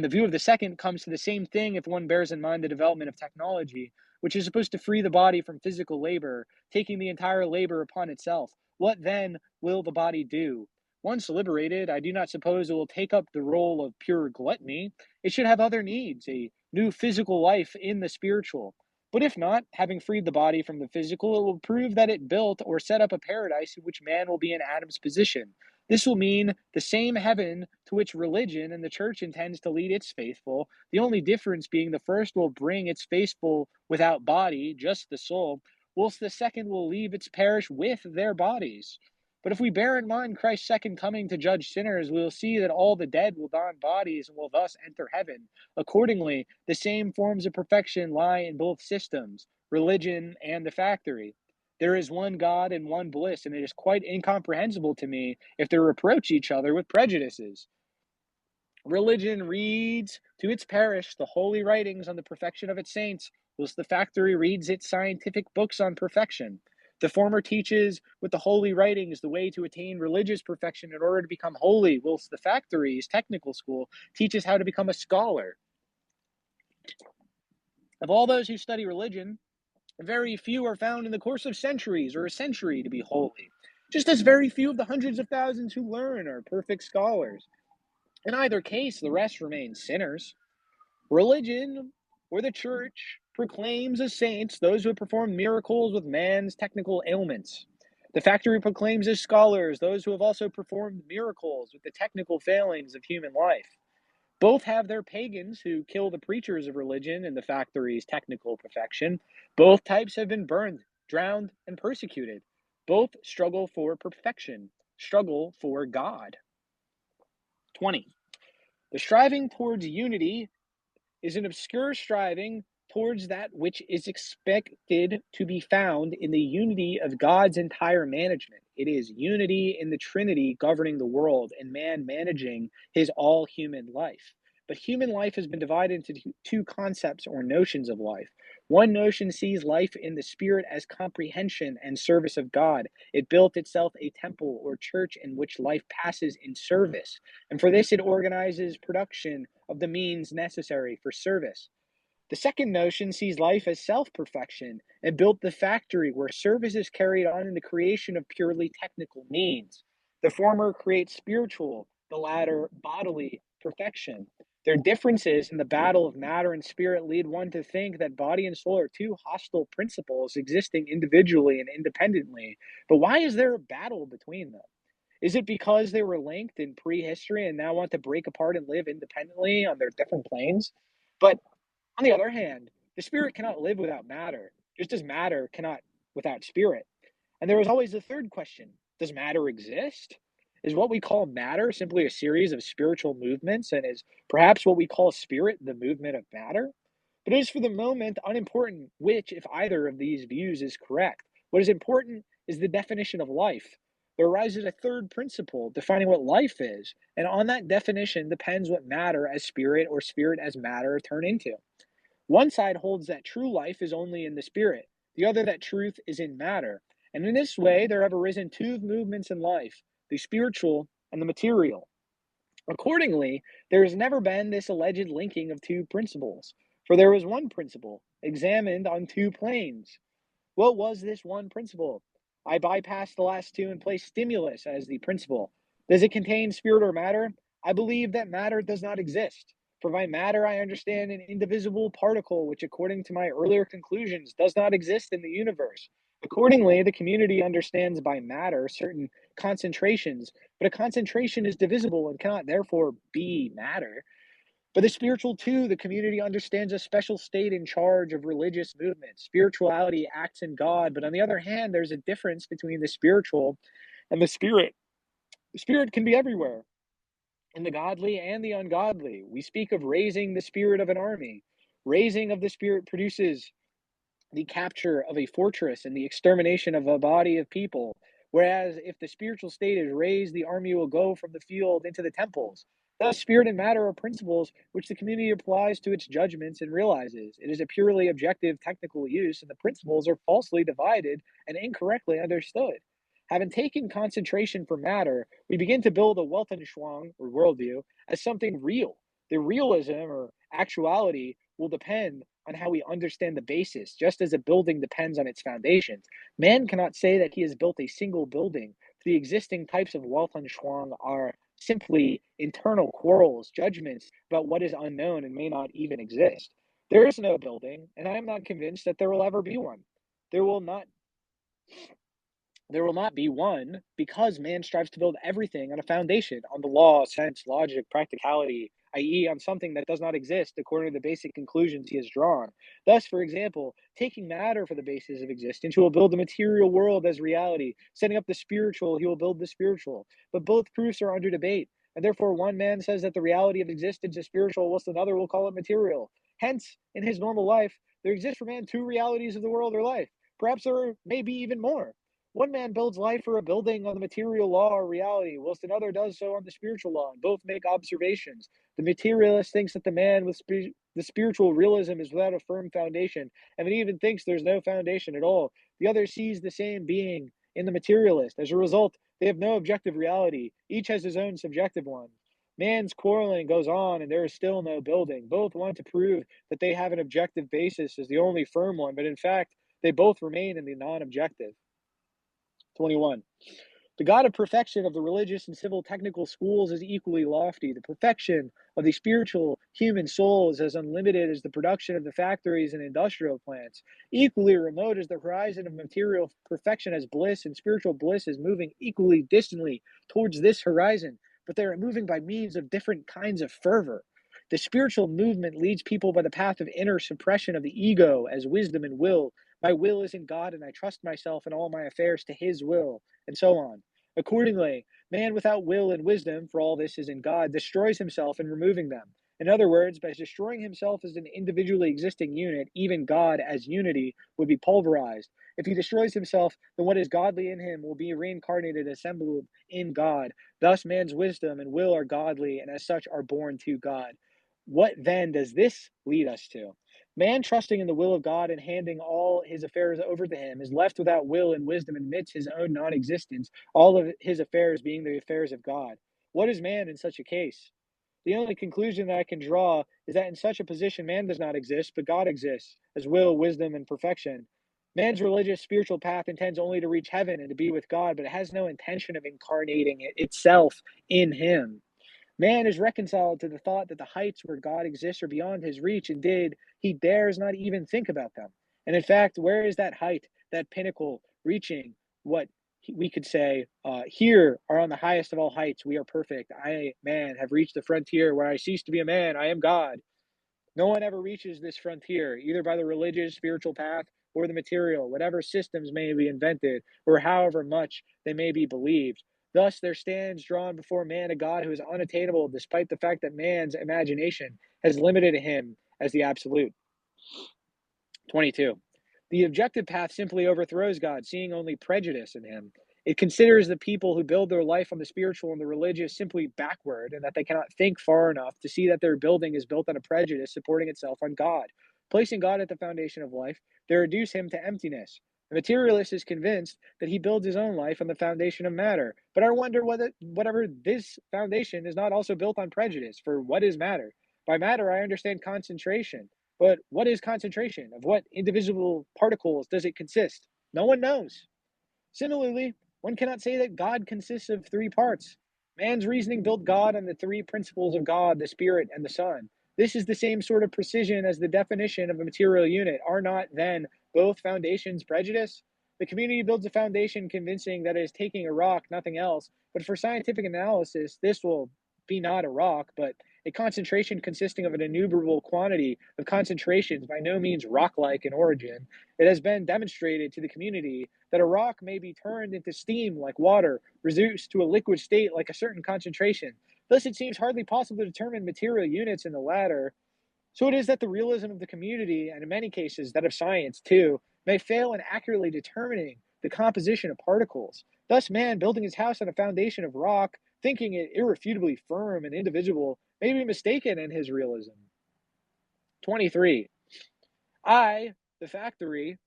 the view of the second comes to the same thing if one bears in mind the development of technology, which is supposed to free the body from physical labor, taking the entire labor upon itself. What then will the body do? Once liberated, I do not suppose it will take up the role of pure gluttony. It should have other needs, a new physical life in the spiritual. But if not, having freed the body from the physical, it will prove that it built or set up a paradise in which man will be in Adam's position. This will mean the same heaven to which religion and the church intends to lead its faithful, the only difference being the first will bring its faithful without body, just the soul, whilst the second will leave its parish with their bodies. But if we bear in mind Christ's second coming to judge sinners, we will see that all the dead will don bodies and will thus enter heaven. Accordingly, the same forms of perfection lie in both systems, religion and the factory. There is one God and one bliss, and it is quite incomprehensible to me if they reproach each other with prejudices. Religion reads to its parish the holy writings on the perfection of its saints, whilst the factory reads its scientific books on perfection. The former teaches with the holy writings the way to attain religious perfection in order to become holy, whilst the factory's technical school teaches how to become a scholar. Of all those who study religion, very few are found in the course of centuries or a century to be holy, just as very few of the hundreds of thousands who learn are perfect scholars. In either case, the rest remain sinners. Religion, or the church, proclaims as saints those who have performed miracles with man's technical ailments. The factory proclaims as scholars those who have also performed miracles with the technical failings of human life. Both have their pagans who kill the preachers of religion in the factory's technical perfection. Both types have been burned, drowned, and persecuted. Both struggle for perfection, struggle for God. 20. The striving towards unity is an obscure striving towards that which is expected to be found in the unity of God's entire management. It is unity in the Trinity governing the world and man managing his all human life. But human life has been divided into two concepts or notions of life. One notion sees life in the spirit as comprehension and service of God. It built itself a temple or church in which life passes in service. And for this, it organizes production of the means necessary for service. The second notion sees life as self perfection and built the factory where service is carried on in the creation of purely technical means. The former creates spiritual, the latter bodily perfection. Their differences in the battle of matter and spirit lead one to think that body and soul are two hostile principles existing individually and independently. But why is there a battle between them? Is it because they were linked in prehistory and now want to break apart and live independently on their different planes? But on the other hand, the spirit cannot live without matter, just as matter cannot without spirit. And there is always the third question: does matter exist? Is what we call matter simply a series of spiritual movements, and is perhaps what we call spirit the movement of matter? But it is for the moment unimportant which, if either of these views is correct. What is important is the definition of life. There arises a third principle defining what life is, and on that definition depends what matter as spirit or spirit as matter turn into. One side holds that true life is only in the spirit, the other that truth is in matter. And in this way, there have arisen two movements in life: the spiritual and the material. Accordingly, there has never been this alleged linking of two principles, for there was one principle, examined on two planes. What was this one principle? I bypassed the last two and placed stimulus as the principle. Does it contain spirit or matter? I believe that matter does not exist. For by matter, I understand an indivisible particle, which, according to my earlier conclusions, does not exist in the universe. Accordingly, the community understands by matter certain concentrations, but a concentration is divisible and cannot therefore be matter. But the spiritual, too, the community understands a special state in charge of religious movements. Spirituality acts in God, but on the other hand, there's a difference between the spiritual and the spirit. The spirit can be everywhere, in the godly and the ungodly. We speak of raising the spirit of an army. Raising of the spirit produces the capture of a fortress and the extermination of a body of people. Whereas if the spiritual state is raised, the army will go from the field into the temples. Thus, spirit and matter are principles which the community applies to its judgments and realizes. It is a purely objective technical use, and the principles are falsely divided and incorrectly understood. Having taken concentration for matter, we begin to build a Weltanschauung, or worldview, as something real. The realism, or actuality, will depend on how we understand the basis, just as a building depends on its foundations. Man cannot say that he has built a single building. The existing types of Weltanschauung are simply internal quarrels, judgments about what is unknown and may not even exist. There is no building, and I am not convinced that there will ever be one. There will not there will not be one because man strives to build everything on a foundation, on the law, sense, logic, practicality, i.e., on something that does not exist according to the basic conclusions he has drawn. Thus, for example, taking matter for the basis of existence, he will build the material world as reality. Setting up the spiritual, he will build the spiritual. But both proofs are under debate, and therefore one man says that the reality of existence is spiritual, whilst another will call it material. Hence, in his normal life, there exist for man two realities of the world or life. Perhaps there may be even more. One man builds life or a building on the material law or reality, whilst another does so on the spiritual law, and both make observations. The materialist thinks that the man with the spiritual realism is without a firm foundation, and he even thinks there's no foundation at all. The other sees the same being in the materialist. As a result, they have no objective reality. Each has his own subjective one. Man's quarreling goes on, and there is still no building. Both want to prove that they have an objective basis as the only firm one, but in fact, they both remain in the non objective. 21. The God of perfection of the religious and civil technical schools is equally lofty. The perfection of the spiritual human soul is as unlimited as the production of the factories and industrial plants. Equally remote as the horizon of material perfection as bliss, and spiritual bliss is moving equally distantly towards this horizon, but they are moving by means of different kinds of fervor. The spiritual movement leads people by the path of inner suppression of the ego as wisdom and will. My will is in God, and I trust myself and all my affairs to his will, and so on. Accordingly, man without will and wisdom, for all this is in God, destroys himself in removing them. In other words, by destroying himself as an individually existing unit, even God as unity would be pulverized. If he destroys himself, then what is godly in him will be reincarnated, assembled in God. Thus, man's wisdom and will are godly, and as such are born to God. What then does this lead us to? Man, trusting in the will of God and handing all his affairs over to him, is left without will and wisdom and admits his own non existence, all of his affairs being the affairs of God. What is man in such a case? The only conclusion that I can draw is that in such a position, man does not exist, but God exists, as will, wisdom, and perfection. Man's religious spiritual path intends only to reach heaven and to be with God, but it has no intention of incarnating itself in him. Man is reconciled to the thought that the heights where God exists are beyond his reach. Indeed, he dares not even think about them. And in fact, where is that height, that pinnacle, reaching what we could say, here are on the highest of all heights, we are perfect. I, man, have reached the frontier where I cease to be a man, I am God. No one ever reaches this frontier, either by the religious, spiritual path or the material, whatever systems may be invented, or however much they may be believed. Thus, there stands drawn before man a God who is unattainable, despite the fact that man's imagination has limited him as the absolute. 22. The objective path simply overthrows God, seeing only prejudice in him. It considers the people who build their life on the spiritual and the religious simply backward, and that they cannot think far enough to see that their building is built on a prejudice supporting itself on God. Placing God at the foundation of life, they reduce him to emptiness. The materialist is convinced that he builds his own life on the foundation of matter. But I wonder whether whatever this foundation is not also built on prejudice. For what is matter? By matter, I understand concentration. But what is concentration? Of what individual particles does it consist? No one knows. Similarly, one cannot say that God consists of three parts. Man's reasoning built God on the three principles of God, the Spirit, and the Son. This is the same sort of precision as the definition of a material unit. Are not, then, both foundations prejudice? The community builds a foundation convincing that it is taking a rock, nothing else, but for scientific analysis, this will be not a rock, but a concentration consisting of an innumerable quantity of concentrations, by no means rock like in origin. It has been demonstrated to the community that a rock may be turned into steam like water, reduced to a liquid state like a certain concentration. Thus, it seems hardly possible to determine material units in the latter. So it is that the realism of the community, and in many cases that of science too, may fail in accurately determining the composition of particles. Thus, man, building his house on a foundation of rock, thinking it irrefutably firm and indivisible, may be mistaken in his realism. 23. I, the factory,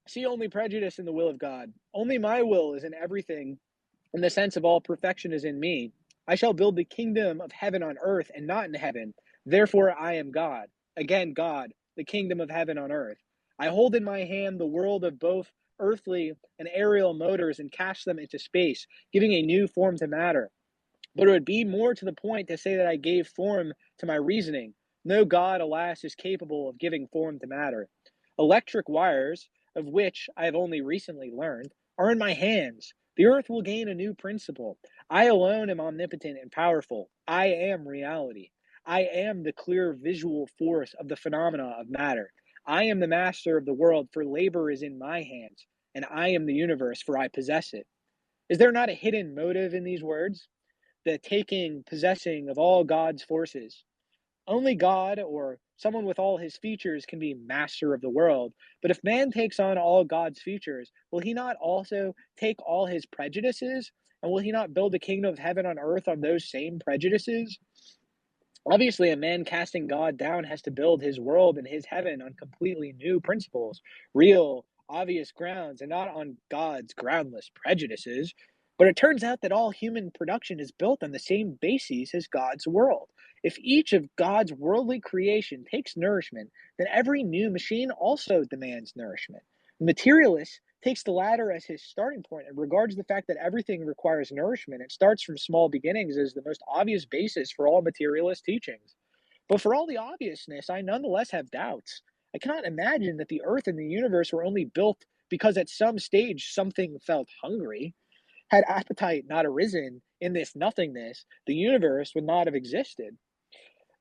see only prejudice in the will of God. Only my will is in everything, and the sense of all perfection is in me. I shall build the kingdom of heaven on earth and not in heaven. Therefore, I am God. Again, God, the kingdom of heaven on earth. I hold in my hand the world of both earthly and aerial motors and cast them into space, giving a new form to matter. But it would be more to the point to say that I gave form to my reasoning. No God, alas, is capable of giving form to matter. Electric wires, of which I have only recently learned, are in my hands. The earth will gain a new principle. I alone am omnipotent and powerful. I am reality. I am the clear visual force of the phenomena of matter. I am the master of the world, for labor is in my hands, and I am the universe, for I possess it. Is there not a hidden motive in these words? The taking, possessing of all God's forces. Only God, or someone with all his features, can be master of the world. But if man takes on all God's features, will he not also take all his prejudices? And will he not build the kingdom of heaven on earth on those same prejudices? Obviously, a man casting God down has to build his world and his heaven on completely new principles, real, obvious grounds, and not on God's groundless prejudices. But it turns out that all human production is built on the same bases as God's world. If each of God's worldly creation takes nourishment, then every new machine also demands nourishment. The materialist takes the latter as his starting point and regards the fact that everything requires nourishment. It starts from small beginnings as the most obvious basis for all materialist teachings. But for all the obviousness, I nonetheless have doubts. I cannot imagine that the earth and the universe were only built because at some stage something felt hungry. Had appetite not arisen in this nothingness, the universe would not have existed.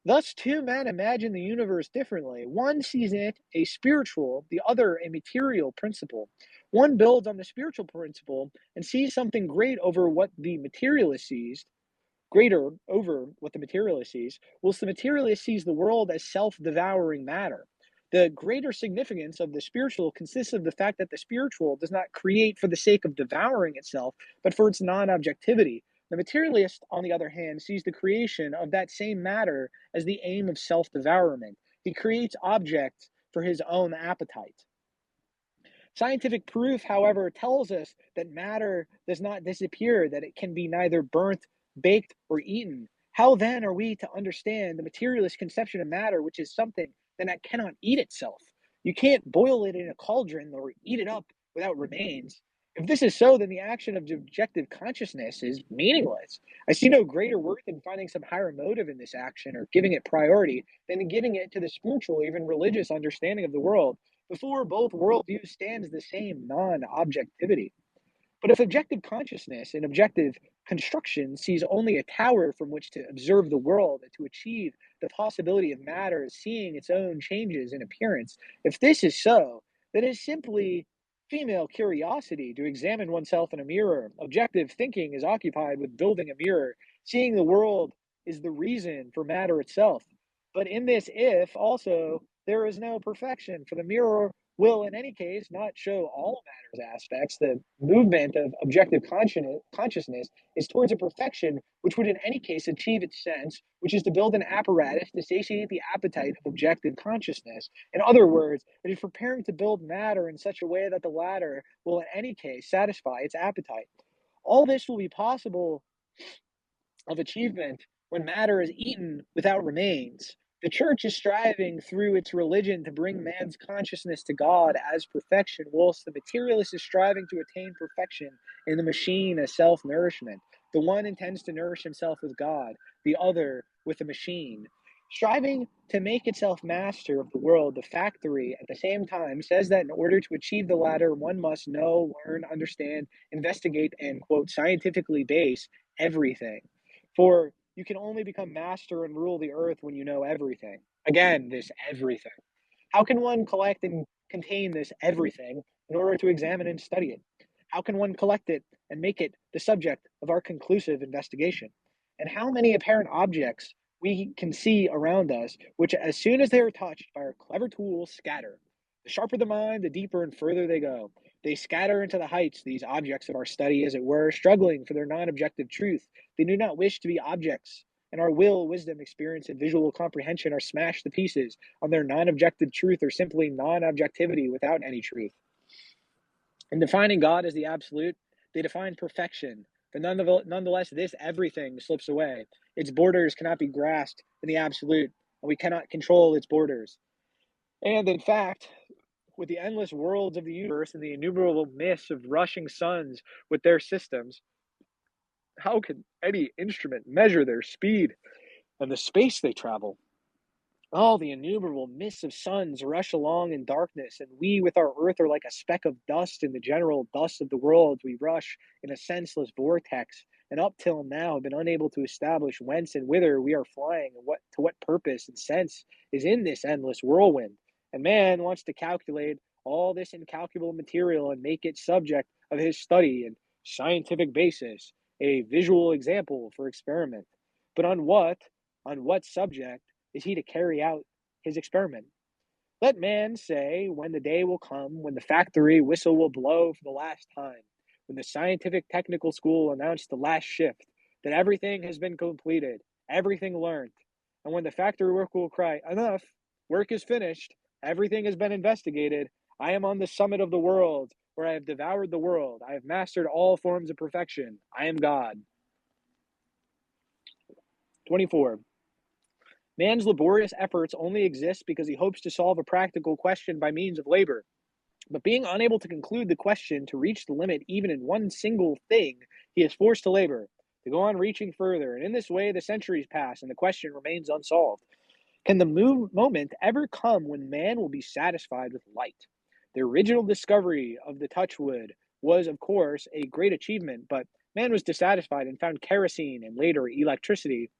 Thus, two men imagine the universe differently. One sees in it a spiritual, the other a material principle. One builds on the spiritual principle and sees something great over what the materialist sees, greater over what the materialist sees, whilst the materialist sees the world as self devouring matter. The greater significance of the spiritual consists of the fact that the spiritual does not create for the sake of devouring itself, but for its non objectivity. The materialist, on the other hand, sees the creation of that same matter as the aim of self devourment. He creates objects for his own appetite. Scientific proof, however, tells us that matter does not disappear, that it can be neither burnt, baked, or eaten. How then are we to understand the materialist conception of matter, which is something that cannot eat itself? You can't boil it in a cauldron or eat it up without remains. If this is so, then the action of objective consciousness is meaningless. I see no greater worth in finding some higher motive in this action or giving it priority than in giving it to the spiritual, even religious understanding of the world. Before both worldviews stands the same non-objectivity. But if objective consciousness and objective construction sees only a tower from which to observe the world and to achieve the possibility of matter seeing its own changes in appearance, if this is so, then it is simply female curiosity to examine oneself in a mirror. Objective thinking is occupied with building a mirror. Seeing the world is the reason for matter itself. But in this if also there is no perfection, for the mirror will, in any case, not show all matter's aspects. The movement of objective consciousness is towards a perfection which would, in any case, achieve its sense, which is to build an apparatus to satiate the appetite of objective consciousness. In other words, it is preparing to build matter in such a way that the latter will, in any case, satisfy its appetite. All this will be possible of achievement when matter is eaten without remains. The church is striving through its religion to bring man's consciousness to God as perfection, whilst the materialist is striving to attain perfection in the machine as self nourishment. The one intends to nourish himself with God, the other with the machine. Striving to make itself master of the world, the factory, at the same time, says that in order to achieve the latter, one must know, learn, understand, investigate, and, quote, scientifically base everything. For you can only become master and rule the earth when you know everything. Again, this everything. How can one collect and contain this everything in order to examine and study it? How can one collect it and make it the subject of our conclusive investigation? And how many apparent objects we can see around us, which, as soon as they are touched by our clever tools, scatter. The sharper the mind, the deeper and further they go. They scatter into the heights, these objects of our study, as it were, struggling for their non objective truth. They do not wish to be objects, and our will, wisdom, experience, and visual comprehension are smashed to pieces on their non objective truth or simply non objectivity without any truth. In defining God as the absolute, they define perfection, but nonetheless, this everything slips away. Its borders cannot be grasped in the absolute, and we cannot control its borders. And in fact, with the endless worlds of the universe and the innumerable mists of rushing suns with their systems, how can any instrument measure their speed and the space they travel? All the innumerable mists of suns rush along in darkness, and we with our earth are like a speck of dust in the general dust of the world. We rush in a senseless vortex, and up till now have been unable to establish whence and whither we are flying, and what purpose and sense is in this endless whirlwind. And man wants to calculate all this incalculable material and make it subject of his study and scientific basis, a visual example for experiment. But on what subject is he to carry out his experiment? Let man say when the day will come, when the factory whistle will blow for the last time, when the scientific technical school will announce the last shift, that everything has been completed, everything learned, and when the factory worker will cry, enough, work is finished, everything has been investigated, I am on the summit of the world, where I have devoured the world, I have mastered all forms of perfection, I am God. 24. Man's laborious efforts only exist because he hopes to solve a practical question by means of labor. But being unable to conclude the question, to reach the limit even in one single thing, he is forced to labor, to go on reaching further, and in this way the centuries pass and the question remains unsolved. Can the moment ever come when man will be satisfied with light? The original discovery of the touchwood was, of course, a great achievement, but man was dissatisfied and found kerosene and later electricity.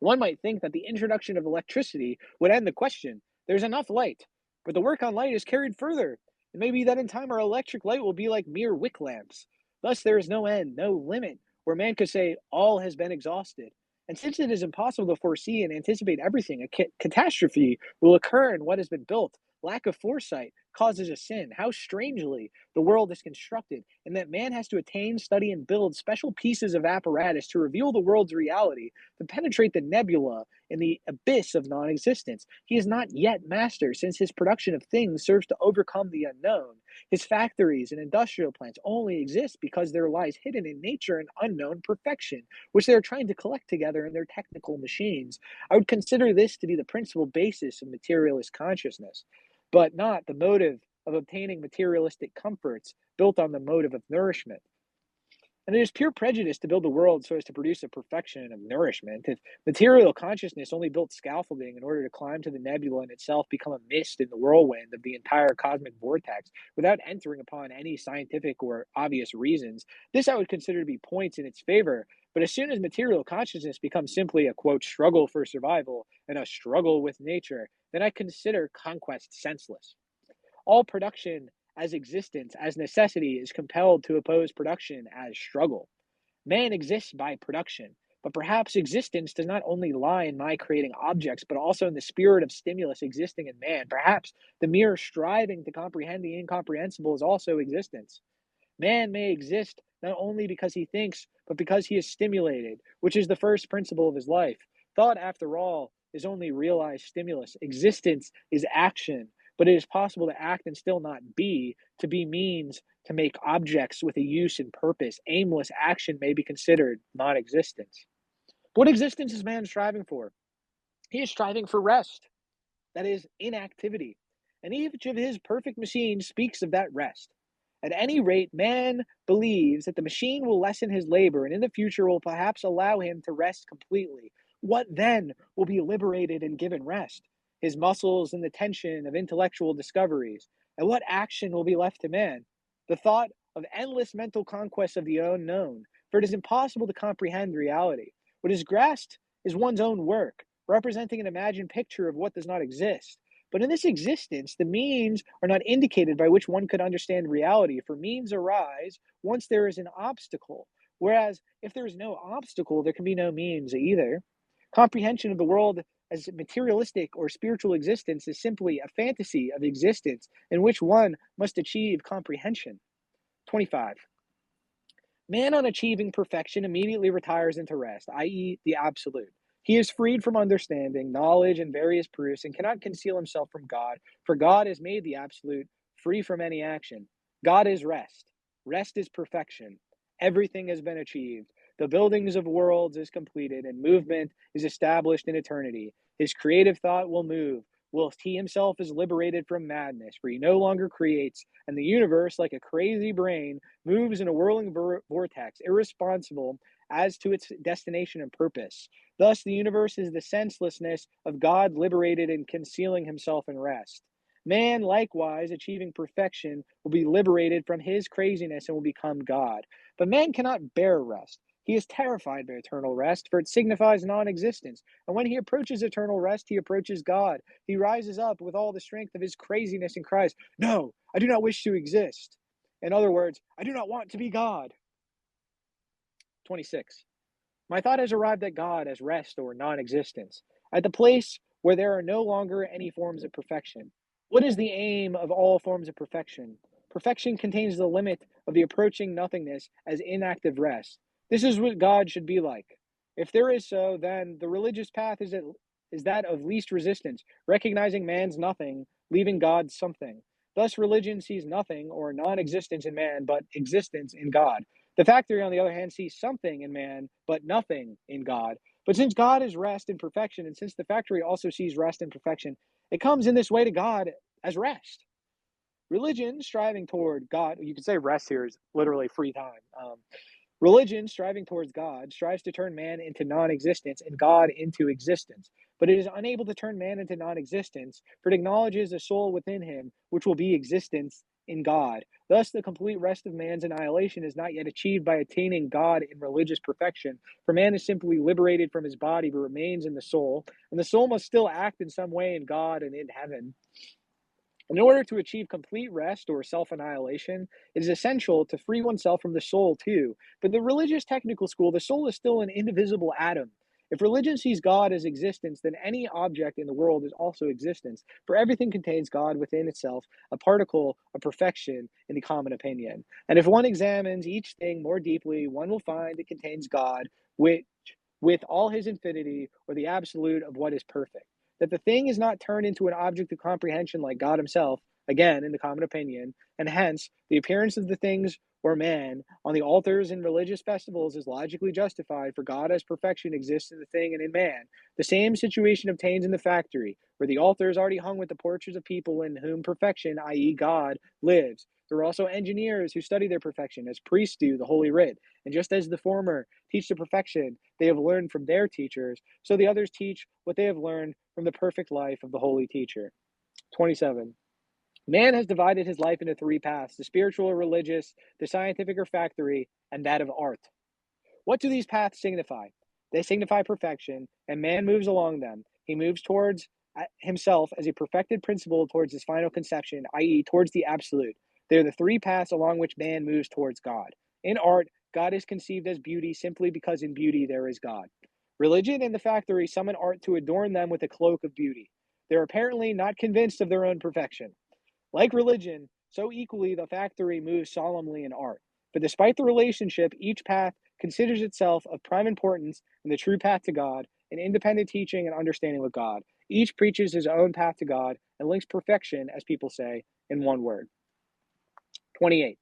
One might think that the introduction of electricity would end the question. There's enough light, but the work on light is carried further. It may be that in time our electric light will be like mere wick lamps. Thus, there is no end, no limit, where man could say, all has been exhausted. And since it is impossible to foresee and anticipate everything, a catastrophe will occur in what has been built. Lack of foresight causes a sin. How strangely the world is constructed, and that man has to attain, study, and build special pieces of apparatus to reveal the world's reality, to penetrate the nebula in the abyss of non existence. He is not yet master, since his production of things serves to overcome the unknown. His factories and industrial plants only exist because there lies hidden in nature an unknown perfection, which they are trying to collect together in their technical machines. I would consider this to be the principal basis of materialist consciousness, but not the motive of obtaining materialistic comforts built on the motive of nourishment. And it is pure prejudice to build the world so as to produce a perfection of nourishment. If material consciousness only built scaffolding in order to climb to the nebula and itself become a mist in the whirlwind of the entire cosmic vortex without entering upon any scientific or obvious reasons, this I would consider to be points in its favor. But as soon as material consciousness becomes simply a, quote, struggle for survival and a struggle with nature, then I consider conquest senseless. All production as existence, as necessity, is compelled to oppose production as struggle. Man exists by production. But perhaps existence does not only lie in my creating objects, but also in the spirit of stimulus existing in man. Perhaps the mere striving to comprehend the incomprehensible is also existence. Man may exist not only because he thinks, but because he is stimulated, which is the first principle of his life. Thought, after all, is only realized stimulus. Existence is action, but it is possible to act and still not be. To be means to make objects with a use and purpose. Aimless action may be considered non existence. What existence is man striving for? He is striving for rest, that is, inactivity. And each of his perfect machines speaks of that rest. At any rate, man believes that the machine will lessen his labor and in the future will perhaps allow him to rest completely. What then will be liberated and given rest? His muscles and the tension of intellectual discoveries. And what action will be left to man? The thought of endless mental conquests of the unknown, for it is impossible to comprehend reality. What is grasped is one's own work, representing an imagined picture of what does not exist. But in this existence, the means are not indicated by which one could understand reality, for means arise once there is an obstacle. Whereas if there is no obstacle, there can be no means either. Comprehension of the world as materialistic or spiritual existence is simply a fantasy of existence in which one must achieve comprehension. 25. Man, on achieving perfection, immediately retires into rest, i.e., the absolute. He is freed from understanding, knowledge, and various proofs, and cannot conceal himself from God, for God has made the absolute free from any action. God is rest. Rest is perfection. Everything has been achieved. The buildings of worlds is completed, and movement is established in eternity. His creative thought will move, whilst he himself is liberated from madness, for he no longer creates, and the universe, like a crazy brain, moves in a whirling vortex, irresponsible as to its destination and purpose. Thus, the universe is the senselessness of God liberated and concealing himself in rest. Man, likewise, achieving perfection, will be liberated from his craziness and will become God. But man cannot bear rest. He is terrified by eternal rest, for it signifies non existence. And when he approaches eternal rest, he approaches God. He rises up with all the strength of his craziness and cries, "No, I do not wish to exist." In other words, I do not want to be God. 26. My thought has arrived at God as rest or non existence, at the place where there are no longer any forms of perfection. What is the aim of all forms of perfection? Perfection contains the limit of the approaching nothingness as inactive rest. This is what God should be like. If there is so, then the religious path is that of least resistance, recognizing man's nothing, leaving God's something. Thus, religion sees nothing or non existence in man, but existence in God. The factory, on the other hand, sees something in man, but nothing in God. But since God is rest and perfection, and since the factory also sees rest and perfection, it comes in this way to God as rest. Religion striving toward God, you could say rest here is literally free time. Religion, striving towards God, strives to turn man into non existence and God into existence. But it is unable to turn man into non existence, for it acknowledges a soul within him, which will be existence in God. Thus, the complete rest of man's annihilation is not yet achieved by attaining God in religious perfection, for man is simply liberated from his body but remains in the soul, and the soul must still act in some way in God and in heaven. In order to achieve complete rest or self annihilation, it is essential to free oneself from the soul too. But the religious technical school, the soul is still an indivisible atom. If religion sees God as existence, then any object in the world is also existence, for everything contains God within itself, a particle of perfection in the common opinion. And if one examines each thing more deeply, one will find it contains God, which, with all his infinity, or the absolute of what is perfect. That the thing is not turned into an object of comprehension like God himself, again, in the common opinion, and hence the appearance of the things or man on the altars in religious festivals is logically justified, for God as perfection exists in the thing and in man. The same situation obtains in the factory, where the altar is already hung with the portraits of people in whom perfection, i.e., God, lives. There are also engineers who study their perfection, as priests do the Holy Writ. And just as the former teach the perfection they have learned from their teachers, so the others teach what they have learned from the perfect life of the holy teacher. 27. Man has divided his life into three paths: the spiritual or religious, the scientific or factory, and that of art. What do these paths signify? They signify perfection, and man moves along them. He moves towards himself as a perfected principle towards his final conception, i.e., towards the absolute. They are the three paths along which man moves towards God. In art, God is conceived as beauty simply because in beauty there is God. Religion and the factory summon art to adorn them with a cloak of beauty. They're apparently not convinced of their own perfection. Like religion, so equally the factory moves solemnly in art. But despite the relationship, each path considers itself of prime importance in the true path to God, an independent teaching and understanding with God. Each preaches his own path to God and links perfection, as people say, in one word. 28.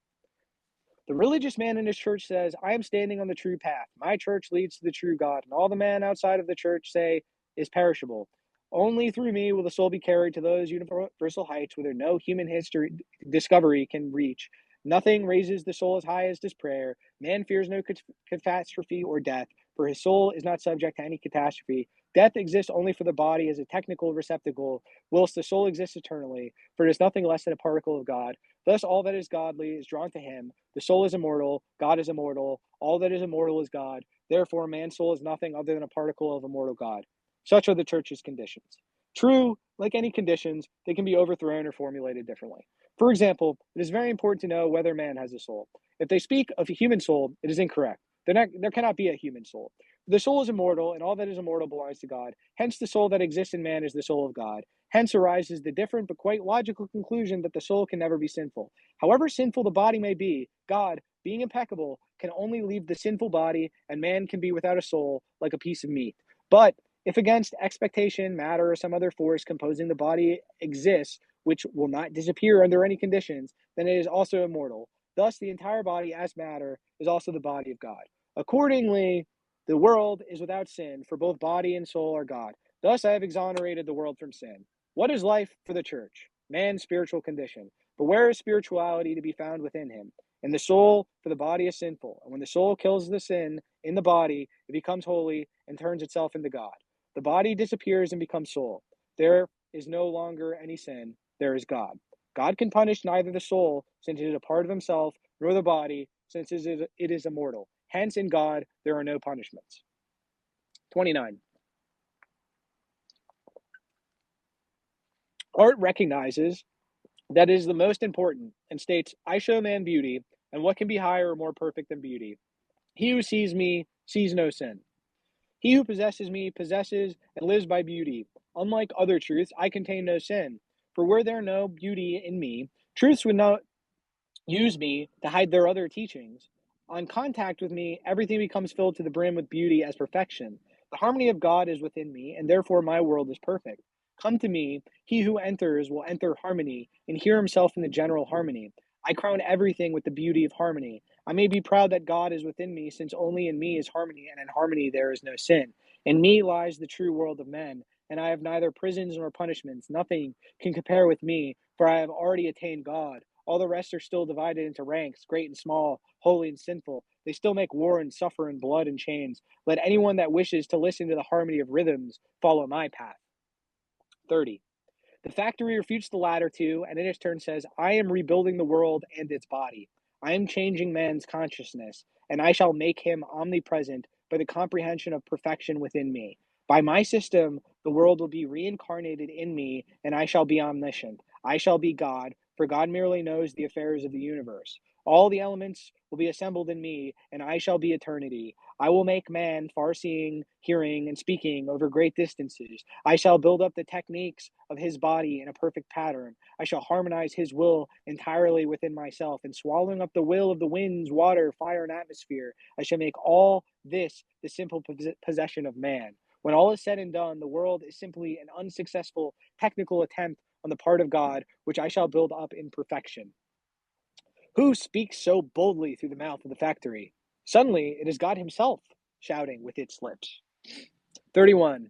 The religious man in his church says, I am standing on the true path. My church leads to the true God, and all the men outside of the church say is perishable. Only through me will the soul be carried to those universal heights whither no human history discovery can reach. Nothing raises the soul as high as this prayer. Man fears no catastrophe or death, for his soul is not subject to any catastrophe. Death exists only for the body as a technical receptacle, whilst the soul exists eternally, for it is nothing less than a particle of God. Thus, all that is godly is drawn to him. The soul is immortal. God is immortal. All that is immortal is God. Therefore, man's soul is nothing other than a particle of immortal God. Such are the church's conditions. True, like any conditions, they can be overthrown or formulated differently. For example, it is very important to know whether man has a soul. If they speak of a human soul, it is incorrect. There cannot be a human soul. The soul is immortal, and all that is immortal belongs to God. Hence, the soul that exists in man is the soul of God. Hence arises the different but quite logical conclusion that the soul can never be sinful. However sinful the body may be, God, being impeccable, can only leave the sinful body, and man can be without a soul like a piece of meat. But if against expectation, matter, or some other force composing the body exists, which will not disappear under any conditions, then it is also immortal. Thus, the entire body, as matter, is also the body of God. Accordingly, the world is without sin, for both body and soul are God. Thus, I have exonerated the world from sin. What is life for the church? Man's spiritual condition. But where is spirituality to be found within him? In the soul, for the body is sinful. And when the soul kills the sin in the body, it becomes holy and turns itself into God. The body disappears and becomes soul. There is no longer any sin. There is God. God can punish neither the soul, since it is a part of himself, nor the body, since it is immortal. Hence, in God, there are no punishments. 29. Art recognizes that is the most important and states, I show man beauty, and what can be higher or more perfect than beauty? He who sees me sees no sin. He who possesses me possesses and lives by beauty. Unlike other truths, I contain no sin. For were there no beauty in me, truths would not use me to hide their other teachings. On contact with me, everything becomes filled to the brim with beauty as perfection. The harmony of God is within me, and therefore my world is perfect. Come to me, he who enters will enter harmony, and hear himself in the general harmony. I crown everything with the beauty of harmony. I may be proud that God is within me, since only in me is harmony, and in harmony there is no sin. In me lies the true world of men, and I have neither prisons nor punishments. Nothing can compare with me, for I have already attained God. All the rest are still divided into ranks, great and small, holy and sinful. They still make war and suffer in blood and chains. Let anyone that wishes to listen to the harmony of rhythms follow my path. 30. The factory refutes the latter two, and in its turn says, I am rebuilding the world and its body. I am changing man's consciousness, and I shall make him omnipresent by the comprehension of perfection within me. By my system, the world will be reincarnated in me, and I shall be omniscient. I shall be God, for God merely knows the affairs of the universe. All the elements will be assembled in me, and I shall be eternity. I will make man far seeing, hearing, and speaking over great distances. I shall build up the techniques of his body in a perfect pattern. I shall harmonize his will entirely within myself, and swallowing up the will of the winds, water, fire, and atmosphere, I shall make all this the simple possession of man. When all is said and done, the world is simply an unsuccessful technical attempt on the part of God, which I shall build up in perfection. Who speaks so boldly through the mouth of the factory? Suddenly, it is God himself shouting with its lips. 31.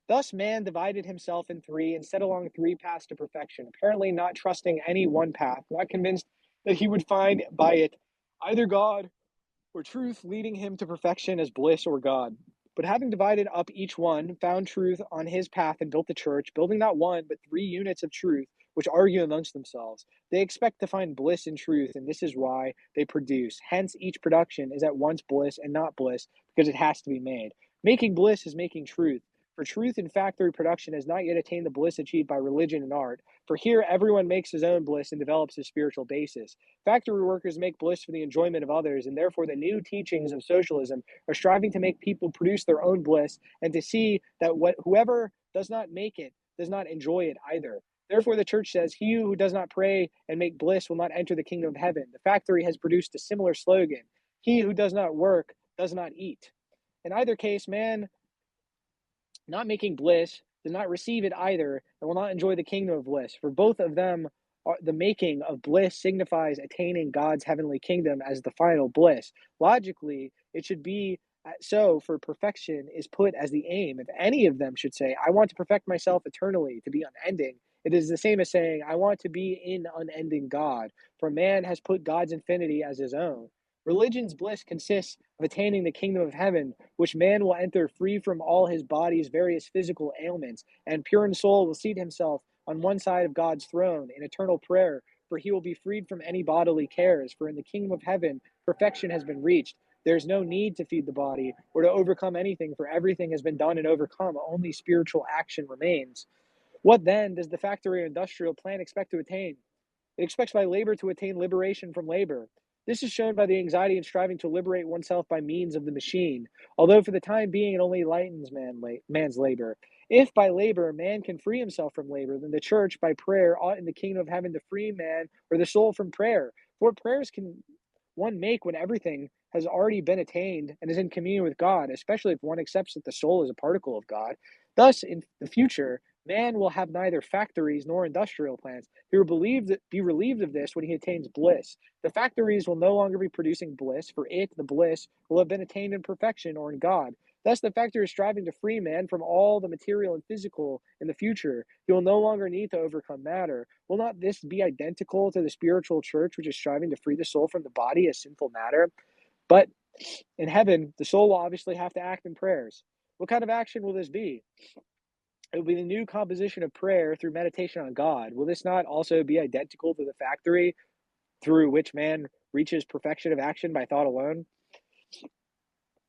Thus man divided himself in three and set along three paths to perfection, apparently not trusting any one path, not convinced that he would find by it either God or truth leading him to perfection as bliss or God. But having divided up each one, found truth on his path and built the church, building not one, but three units of truth, which argue amongst themselves. They expect to find bliss in truth, and this is why they produce. Hence, each production is at once bliss and not bliss, because it has to be made. Making bliss is making truth. For truth in factory production has not yet attained the bliss achieved by religion and art, for here everyone makes his own bliss and develops his spiritual basis. Factory workers make bliss for the enjoyment of others, and therefore the new teachings of socialism are striving to make people produce their own bliss and to see that whoever does not make it does not enjoy it either. Therefore, the church says, "He who does not pray and make bliss will not enter the kingdom of heaven." The factory has produced a similar slogan: "He who does not work does not eat." In either case, man not making bliss does not receive it either and will not enjoy the kingdom of bliss. For both of them, the making of bliss signifies attaining God's heavenly kingdom as the final bliss. Logically, it should be so, for perfection is put as the aim. If any of them should say, "I want to perfect myself eternally, to be unending," it is the same as saying, "I want to be in unending God," for man has put God's infinity as his own. Religion's bliss consists of attaining the kingdom of heaven, which man will enter free from all his body's various physical ailments, and pure in soul will seat himself on one side of God's throne in eternal prayer, for he will be freed from any bodily cares. For in the kingdom of heaven, perfection has been reached. There is no need to feed the body or to overcome anything, for everything has been done and overcome. Only spiritual action remains. What then does the factory or industrial plant expect to attain? It expects by labor to attain liberation from labor. This is shown by the anxiety and striving to liberate oneself by means of the machine, although for the time being it only lightens man's labor. If by labor man can free himself from labor, then the church by prayer ought in the kingdom of heaven to free man or the soul from prayer. For what prayers can one make when everything has already been attained and is in communion with God, especially if one accepts that the soul is a particle of God? Thus, in the future, man will have neither factories nor industrial plants. He will be relieved of this when he attains bliss. The factories will no longer be producing bliss, for the bliss, will have been attained in perfection or in God. Thus, the factory is striving to free man from all the material and physical in the future. He will no longer need to overcome matter. Will not this be identical to the spiritual church, which is striving to free the soul from the body as sinful matter? But in heaven, the soul will obviously have to act in prayers. What kind of action will this be? It will be the new composition of prayer through meditation on God. Will this not also be identical to the factory through which man reaches perfection of action by thought alone?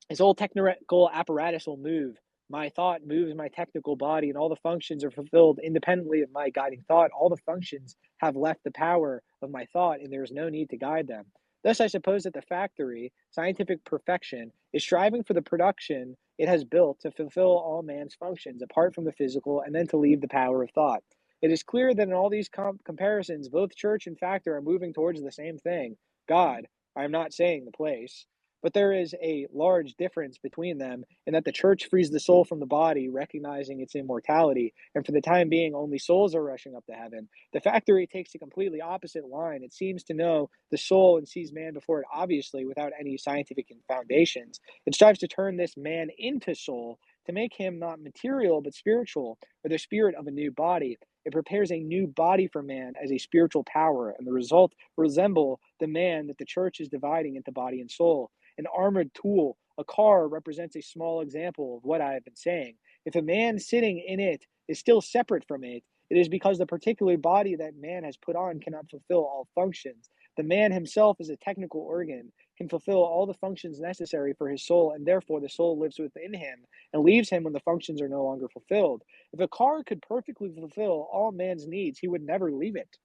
His whole technical apparatus will move. My thought moves my technical body, and all the functions are fulfilled independently of my guiding thought. All the functions have left the power of my thought, and there is no need to guide them. Thus, I suppose that the factory, scientific perfection, is striving for the production it has built to fulfill all man's functions, apart from the physical, and then to leave the power of thought. It is clear that in all these comparisons, both church and factory are moving towards the same thing, God. I am not saying the place. But there is a large difference between them in that the church frees the soul from the body, recognizing its immortality, and for the time being, only souls are rushing up to heaven. The factory takes a completely opposite line. It seems to know the soul and sees man before it, obviously, without any scientific foundations. It strives to turn this man into soul, to make him not material but spiritual, or the spirit of a new body. It prepares a new body for man as a spiritual power, and the result resemble the man that the church is dividing into body and soul. An armored tool, a car, represents a small example of what I have been saying. If a man sitting in it is still separate from it, it is because the particular body that man has put on cannot fulfill all functions. The man himself is a technical organ, can fulfill all the functions necessary for his soul, and therefore the soul lives within him and leaves him when the functions are no longer fulfilled. If a car could perfectly fulfill all man's needs, he would never leave it.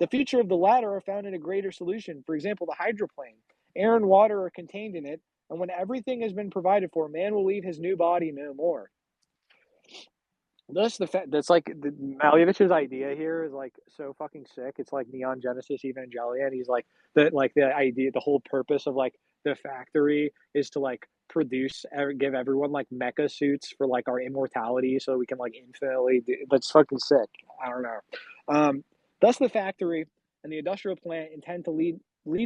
The feature of the latter are found in a greater solution. For example, the hydroplane. Air and water are contained in it, and when everything has been provided for, man will leave his new body no more. Thus, the fact that's like Malievich's idea here is like so fucking sick. It's like Neon Genesis Evangelion. He's like the idea, the whole purpose of like the factory is to like produce, give everyone like mecha suits for like our immortality, so we can like infinitely. That's fucking sick. I don't know. Um, Thus, the factory and the industrial plant intend to lead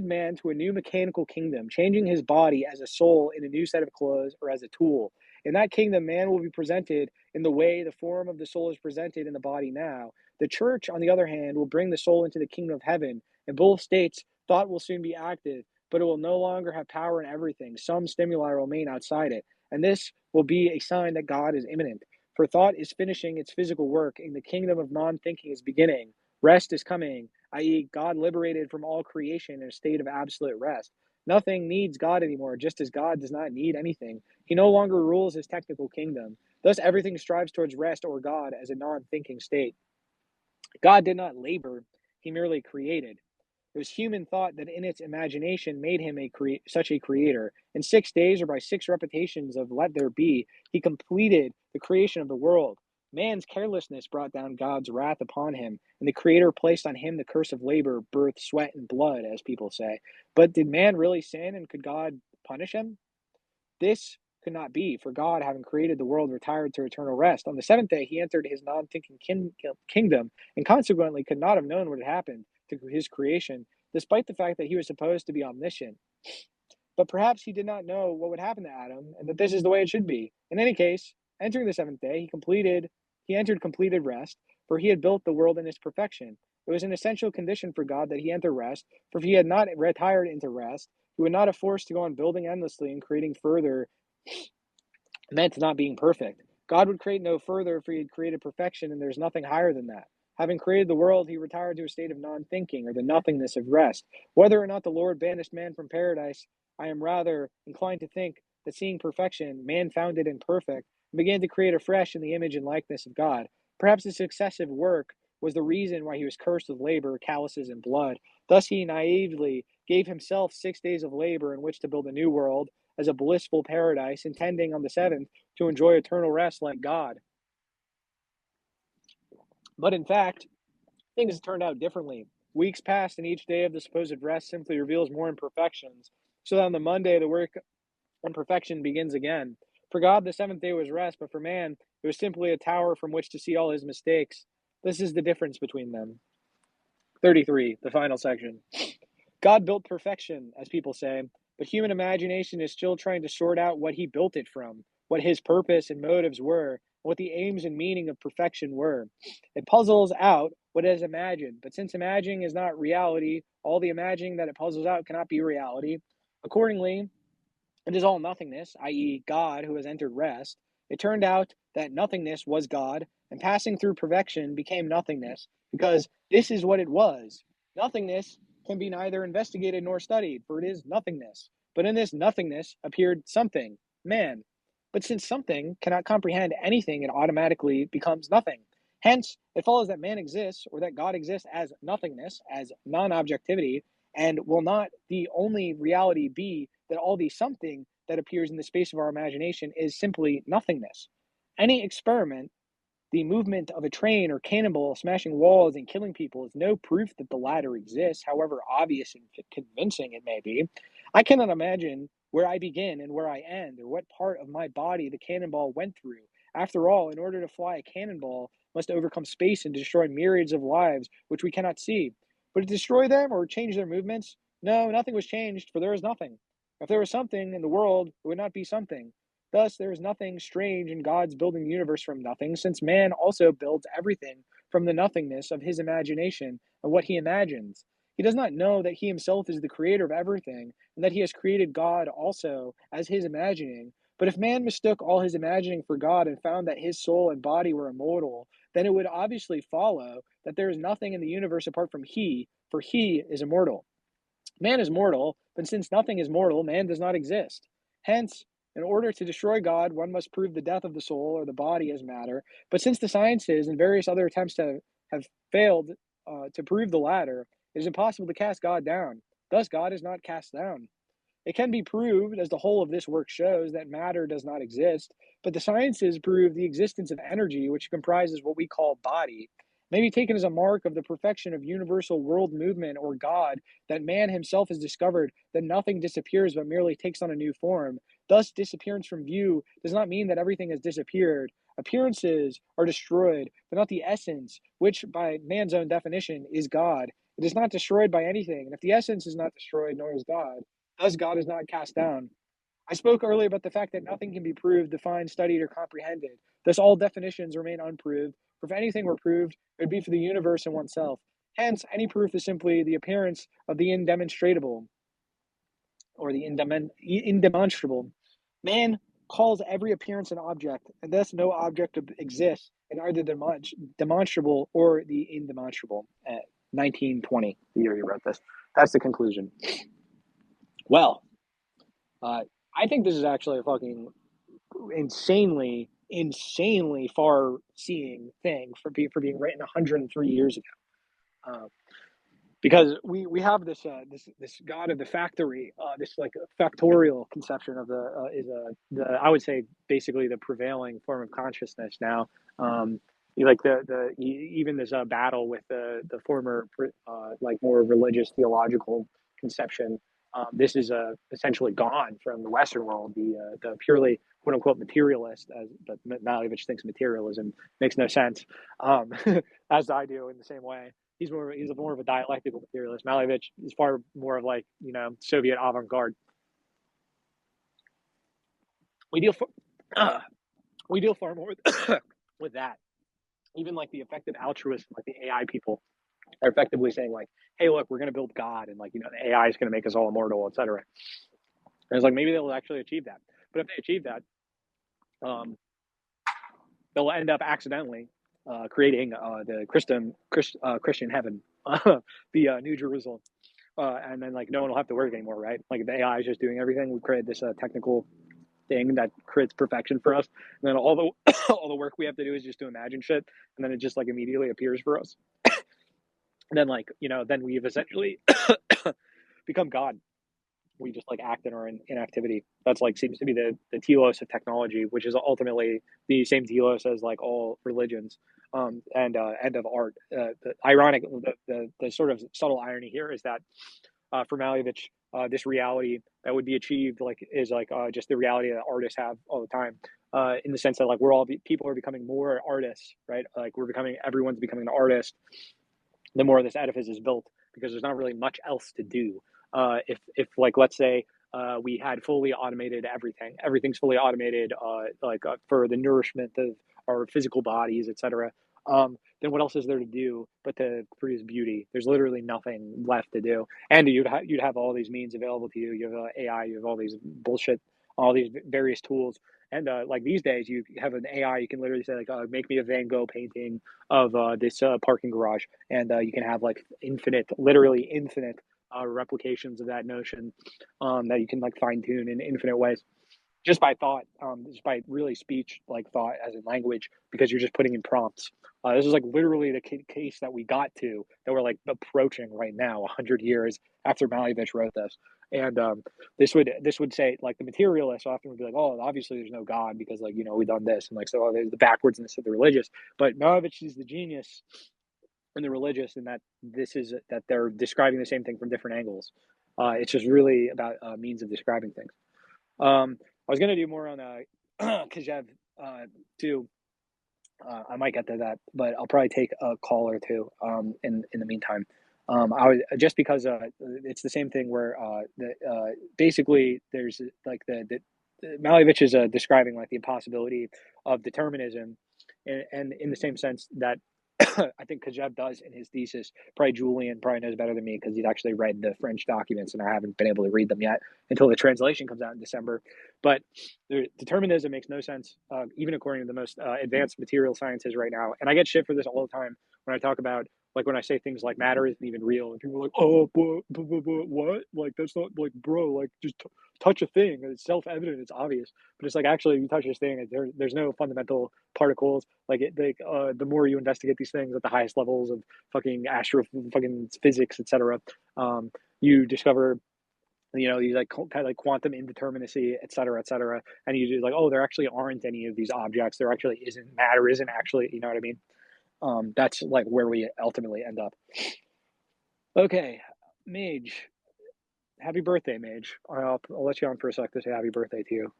man to a new mechanical kingdom, changing his body as a soul in a new set of clothes or as a tool. In that kingdom, man will be presented in the way the form of the soul is presented in the body now. The church, on the other hand, will bring the soul into the kingdom of heaven. In both states, thought will soon be active, but it will no longer have power in everything. Some stimuli remain outside it, and this will be a sign that God is imminent. For thought is finishing its physical work, and the kingdom of non-thinking is beginning. Rest is coming, i.e., God liberated from all creation in a state of absolute rest. Nothing needs God anymore, just as God does not need anything. He no longer rules his technical kingdom. Thus, everything strives towards rest or God as a non-thinking state. God did not labor, he merely created. It was human thought that in its imagination made him such a creator. In 6 days, or by 6 repetitions of let there be, he completed the creation of the world. Man's carelessness brought down God's wrath upon him, and the Creator placed on him the curse of labor, birth, sweat, and blood, as people say. But did man really sin, and could God punish him? This could not be, for God, having created the world, retired to eternal rest. On the seventh day, he entered his non thinking kingdom, and consequently could not have known what had happened to his creation, despite the fact that he was supposed to be omniscient. But perhaps he did not know what would happen to Adam, and that this is the way it should be. In any case, entering the seventh day, he entered completed rest, for he had built the world in its perfection. It was an essential condition for God that he enter rest, for if he had not retired into rest, he would not have forced to go on building endlessly and creating further, meant not being perfect. God would create no further if he had created perfection, and there's nothing higher than that. Having created the world, he retired to a state of non thinking, or the nothingness of rest. Whether or not the Lord banished man from paradise, I am rather inclined to think that seeing perfection, man found it imperfect, and began to create afresh in the image and likeness of God. Perhaps his excessive work was the reason why he was cursed with labor, calluses, and blood. Thus he naively gave himself 6 days of labor in which to build a new world as a blissful paradise, intending on the seventh to enjoy eternal rest like God. But in fact, things turned out differently. Weeks passed, and each day of the supposed rest simply reveals more imperfections, so that on the Monday the work on perfection begins again. For God, the seventh day was rest, but for man, it was simply a tower from which to see all his mistakes. This is the difference between them. 33, the final section. God built perfection, as people say, but human imagination is still trying to sort out what he built it from, what his purpose and motives were, what the aims and meaning of perfection were. It puzzles out what it has imagined, but since imagining is not reality, all the imagining that it puzzles out cannot be reality. Accordingly, it is all nothingness, i.e., God who has entered rest. It turned out that nothingness was God, and passing through perfection became nothingness, because this is what it was. Nothingness can be neither investigated nor studied, for it is nothingness. But in this nothingness appeared something, man. But since something cannot comprehend anything, it automatically becomes nothing. Hence, it follows that man exists, or that God exists as nothingness, as non objectivity, and will not the only reality be that all the something that appears in the space of our imagination is simply nothingness. Any experiment, the movement of a train or cannonball smashing walls and killing people, is no proof that the latter exists, however obvious and convincing it may be. I cannot imagine where I begin and where I end, or what part of my body the cannonball went through. After all, in order to fly a cannonball, must overcome space and destroy myriads of lives which we cannot see. But to destroy them or change their movements? No, nothing was changed, for there is nothing. If there was something in the world, it would not be something. Thus, there is nothing strange in God's building the universe from nothing, since man also builds everything from the nothingness of his imagination and what he imagines. He does not know that he himself is the creator of everything, and that he has created God also as his imagining. But if man mistook all his imagining for God and found that his soul and body were immortal, then it would obviously follow that there is nothing in the universe apart from he, for he is immortal. Man is mortal, but since nothing is mortal, man does not exist. Hence, in order to destroy God, one must prove the death of the soul or the body as matter. But since the sciences and various other attempts have failed to prove the latter, it is impossible to cast God down. Thus, God is not cast down. It can be proved, as the whole of this work shows, that matter does not exist, but the sciences prove the existence of energy, which comprises what we call body. May be taken as a mark of the perfection of universal world movement or God, that man himself has discovered that nothing disappears but merely takes on a new form. Thus, disappearance from view does not mean that everything has disappeared. Appearances are destroyed, but not the essence, which, by man's own definition, is God. It is not destroyed by anything, and if the essence is not destroyed, nor is God. Thus, God is not cast down. I spoke earlier about the fact that nothing can be proved, defined, studied, or comprehended. Thus, all definitions remain unproved. For if anything were proved, it would be for the universe and oneself. Hence, any proof is simply the appearance of the indemonstrable, or the indemonstrable. Man calls every appearance an object, and thus no object exists in either the demonstrable or the indemonstrable. 1920, the year you wrote this. That's the conclusion. Well, I think this is actually a fucking insanely insanely far-seeing thing for being written 103 years ago. Uh, because we have this god of the factory, this like factorial conception of the I would say basically the prevailing form of consciousness now. Like even this battle with the former like more religious theological conception. This is essentially gone from the Western world. The purely quote unquote materialist, as but Malevich thinks materialism makes no sense, as I do in the same way. He's more of a dialectical materialist. Malevich is far more of like Soviet avant-garde. We deal for, we deal far more with that. Even like the effective altruists, like the AI people, are effectively saying like, "Hey, look, we're going to build God, and like the AI is going to make us all immortal, etc." And it's like maybe they'll actually achieve that, but if they achieve that, um, they'll end up accidentally creating the Christian heaven, the New Jerusalem. And then like no one will have to work anymore, right? Like the AI is just doing everything. We created this technical thing that creates perfection for us, and then all the all the work we have to do is just to imagine shit, and then it just like immediately appears for us. And then like then we've essentially become God. We just like act in our inactivity. That's like seems to be the telos of technology, which is ultimately the same telos as like all religions, and end of art. The ironic, the sort of subtle irony here is that for Malevich, this reality that would be achieved like is like just the reality that artists have all the time. In the sense that like people are becoming more artists, right? Like everyone's becoming an artist the more this edifice is built, because there's not really much else to do. If like let's say we had fully automated everything's fully automated, for the nourishment of our physical bodies, etc. Then what else is there to do but to produce beauty? There's literally nothing left to do, and you'd have all these means available to you. You have AI, you have all these bullshit, all these various tools, and like these days, you have an AI. You can literally say like, "Make me a Van Gogh painting of this parking garage," and you can have like literally infinite replications of that notion that you can like fine tune in infinite ways just by thought, just by really speech like thought as in language, because you're just putting in prompts. This is like literally the case that we got to that we're like approaching right now, 100 years after Malevich wrote this, and this would say like the materialists often would be like, oh, obviously there's no God because like we've done this, and like so there's the backwardsness of the religious, but Malevich is the genius in the religious in that that they're describing the same thing from different angles. It's just really about means of describing things. I was gonna do more on Kajev too. I might get to that, but I'll probably take a call or two in the meantime. I was just because it's the same thing where basically there's like the Malevich is describing like the impossibility of determinism, and in the same sense that I think Kajev does in his thesis. Probably Julian probably knows better than me because he's actually read the French documents, and I haven't been able to read them yet until the translation comes out in December. But determinism makes no sense, even according to the most advanced material sciences right now. And I get shit for this all the time when I talk about, like, when I say things like matter isn't even real, and people are like, oh, what? Like, that's not, like, bro, like, just touch a thing. It's self-evident, it's obvious. But it's like, actually, if you touch this thing, there's no fundamental particles. Like, the more you investigate these things at the highest levels of fucking physics, etc., you discover these like kind of like quantum indeterminacy, et cetera, and you do like, oh, there actually aren't any of these objects. There actually isn't matter. Isn't actually, you know what I mean? That's like where we ultimately end up. Okay, Mage, happy birthday, Mage. I'll let you on for a sec to say happy birthday to you.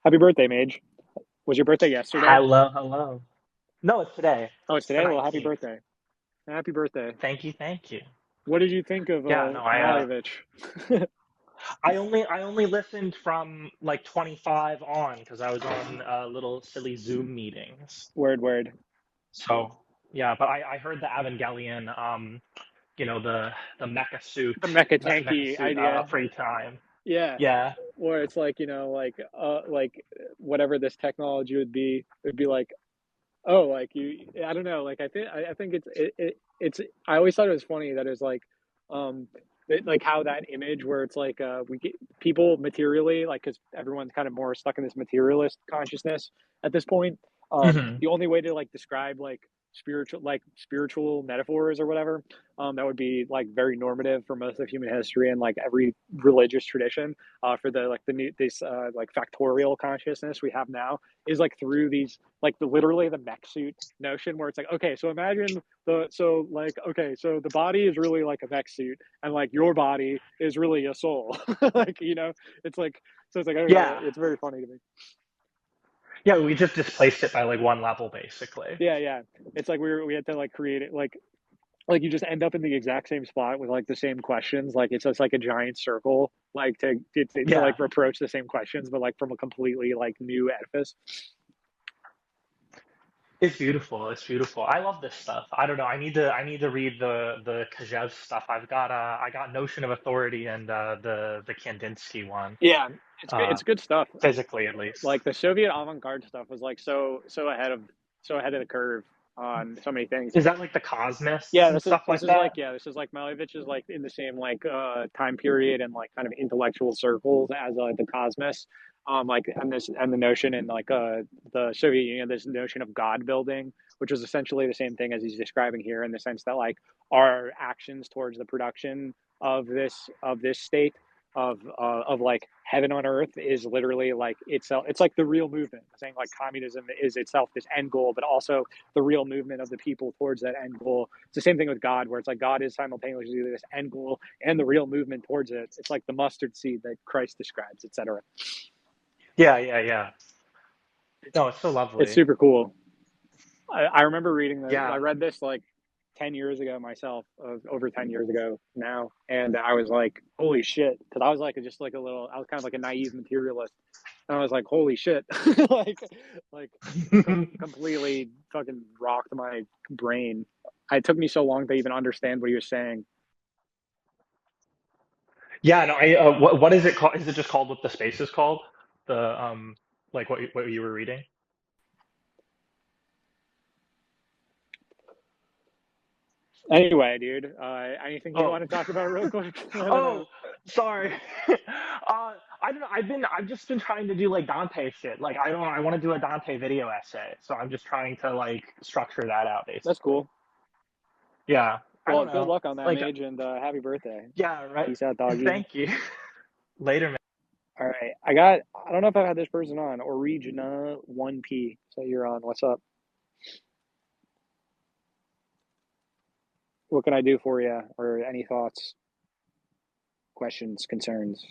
Happy birthday, Mage. Was your birthday yesterday? Hello, hello. No, it's today. Oh, it's It's the today. Well, happy 19th. birthday. Happy birthday. Thank you, thank you. What did you think of Yeah, no, Malevich? I only listened from like 25 on because I was on little silly Zoom meetings. Word. So, yeah, but I heard the Evangelion the mecha suit, The mecha mecha tanky suit idea. free time. Yeah. Yeah. Where it's like like whatever this technology would be like, oh, like I don't know, like I think it's I always thought it was funny that it was like um like how that image where it's like we get people materially like because everyone's kind of more stuck in this materialist consciousness at this point. Hmm. The only way to like describe like spiritual metaphors or whatever that would be like very normative for most of human history and like every religious tradition for the like the new this like factorial consciousness we have now is like through these like literally the mech suit notion where it's like okay so imagine so the body is really like a mech suit and like your body is really a soul like it's like so it's like okay Yeah. it's very funny to me. Yeah, we just displaced it by like one level basically. Yeah, it's like we had to like create it like you just end up in the exact same spot with like the same questions like it's just like a giant circle like to like Yeah. approach the same questions but like from a completely like new edifice. It's beautiful. It's beautiful. I love this stuff. I don't know. I need to read the Kajev stuff. I got Notion of Authority and the Kandinsky one. Yeah, Uh it's good stuff. Physically at least. Like the Soviet avant-garde stuff was like so ahead of the curve on so many things. Is that like the Cosmists Yeah, and stuff this like is like that? this is like Malevich is like in the same like time period and like kind of intellectual circles as the Cosmos. Like and the notion in like the Soviet Union, this notion of God building, which is essentially the same thing as he's describing here in the sense that like our actions towards the production of this state of like heaven on earth is literally like itself. It's like the real movement, saying like communism is itself this end goal, but also the real movement of the people towards that end goal. It's the same thing with God, where it's like God is simultaneously this end goal and the real movement towards it. It's like the mustard seed that Christ describes, etc. Yeah, yeah, yeah. It's No, it's so it's lovely. super cool. I remember reading this. I Yeah. read this like 10 years ago myself, over 10 years ago now, and I was like, "Holy shit!" Because I was like just like a little, I was kind of like a naive materialist, and I was like, "Holy shit!" like like completely fucking rocked my brain. It took me so long to even understand what he was saying. Yeah, no, what is it called? Is it just called what the space is called? The like what you were reading? Anyway, dude, anything you Oh. want to talk about real quick? I don't Oh, know. sorry. I don't know. I've just been trying to do like Dante shit. Like I want to do a Dante video essay. So I'm just trying to like structure that out That's basically. cool. Yeah. I Well, don't good know. luck on that, Like Mage, and happy birthday. yeah, right. Peace out, doggy. Thank you. Later, man. All right. I don't know if I've had this person on, or Regina 1P. So you're on. What's up? What can I do for you? Or any thoughts, questions, concerns?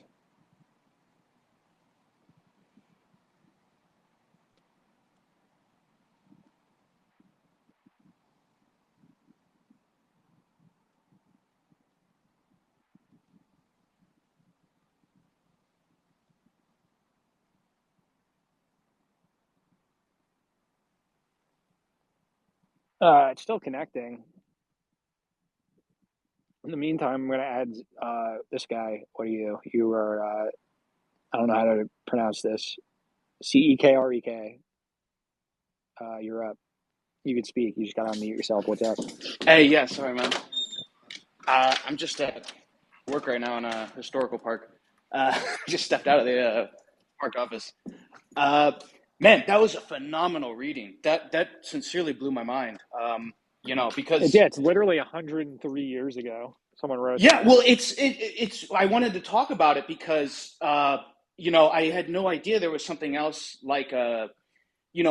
It's still connecting. In the meantime, I'm going to add this guy. What are you? You are, I don't know how to pronounce this. Cekrek. You're up. You can speak. You just got to unmute yourself. What's up? Hey, yeah, sorry, man. I'm just at work right now in a historical park. Just stepped out of the park office. Uh, Man, that was a phenomenal reading. That sincerely blew my mind. Because It's literally 103 years ago. Someone wrote yeah, that. well, it's. I wanted to talk about it because I had no idea there was something else like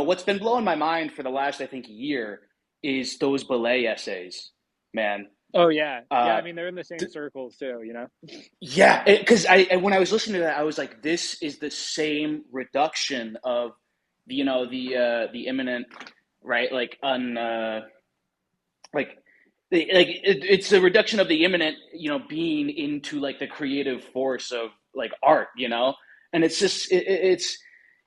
what's been blowing my mind for the last I think year is those ballet essays, man. Oh, yeah. Yeah, I Uh, mean, they're in the same circles, too, you know? Yeah, because when I was listening to that, I was like, this is the same reduction of the imminent, right, like it's the reduction of the imminent being into like the creative force of like art, and it's just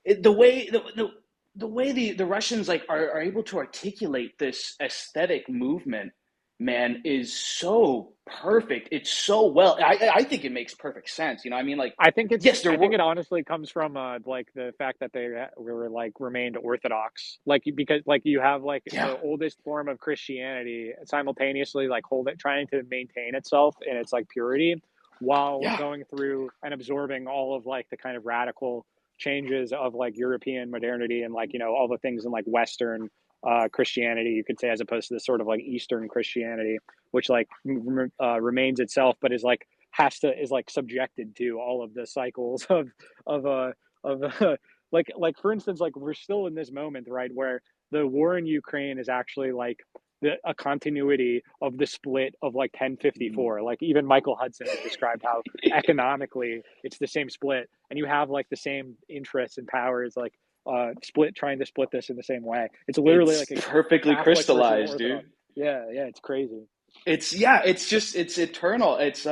the way the way the Russians like are able to articulate this aesthetic movement, man, is so perfect. It's so well. I think it makes perfect sense. I mean, like, yes, there I think were. it honestly comes from like the fact that they were like remained Orthodox, like because like you have like Yeah, the oldest form of Christianity simultaneously like trying to maintain itself in its like purity, while Yeah. going through and absorbing all of like the kind of radical changes of like European modernity and like, you know, all the things in like Western Christianity, you could say, as opposed to this sort of like Eastern Christianity, which like remains itself, but is like is like subjected to all of the cycles of like for instance, like we're still in this moment, right, where the war in Ukraine is actually like a continuity of the split of like 1054. Like even Michael Hudson has described how economically it's the same split, and you have like the same interests and powers like trying to split this in the same way. It's literally It's like a perfectly Catholic versus an crystallized, dude. Orthodox. Yeah, yeah, it's crazy. It's yeah, it's just it's eternal. It's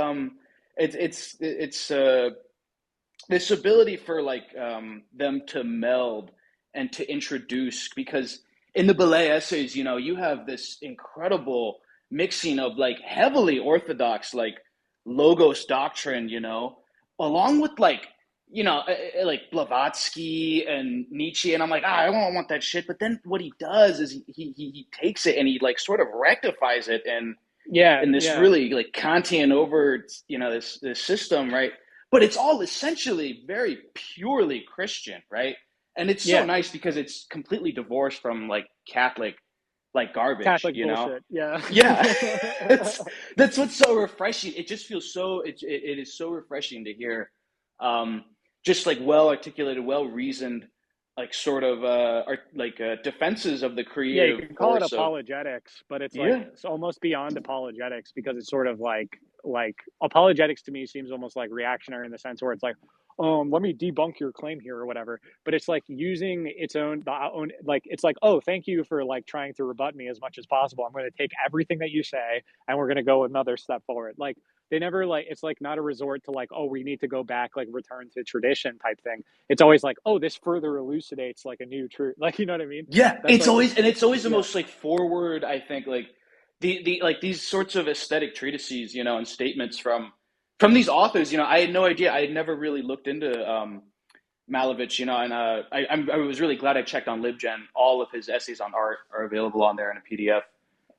this ability for like them to meld and to introduce, because in the Belay essays, you know, you have this incredible mixing of like heavily orthodox like logos doctrine, you know, along with like, you know, like Blavatsky and Nietzsche, and I'm like, I don't want that shit. But then what he does is he takes it and he like sort of rectifies it, and Yeah, in this yeah, really like Kantian over, you know, this system, right? But it's all essentially very purely Christian, right? And it's so yeah. nice because it's completely divorced from like Catholic like garbage, Catholic you know? bullshit. Yeah. Yeah, it's, that's what's so refreshing. It just feels so. It is so refreshing to hear, um, just like well articulated, well reasoned, like sort of defenses of the Yeah, you creative can call it force of apologetics, but it's like yeah. it's almost beyond apologetics because it's sort of like apologetics to me seems almost like reactionary in the sense where it's like, let me debunk your claim here or whatever. But it's like using its own like it's like, oh, thank you for like trying to rebut me as much as possible. I'm going to take everything that you say and we're going to go another step forward. Like they never like it's like not a resort to like, oh, we need to go back, like return to tradition type thing. It's always like, oh, this further elucidates like a new truth. Like, you know what I mean? Yeah, That's like, it's always the yeah, most like forward, I think, like the like these sorts of aesthetic treatises, you know, and statements from these authors, you know, I had no idea. I had never really looked into Malevich, you know, and I was really glad I checked on LibGen. All of his essays on art are available on there in a PDF,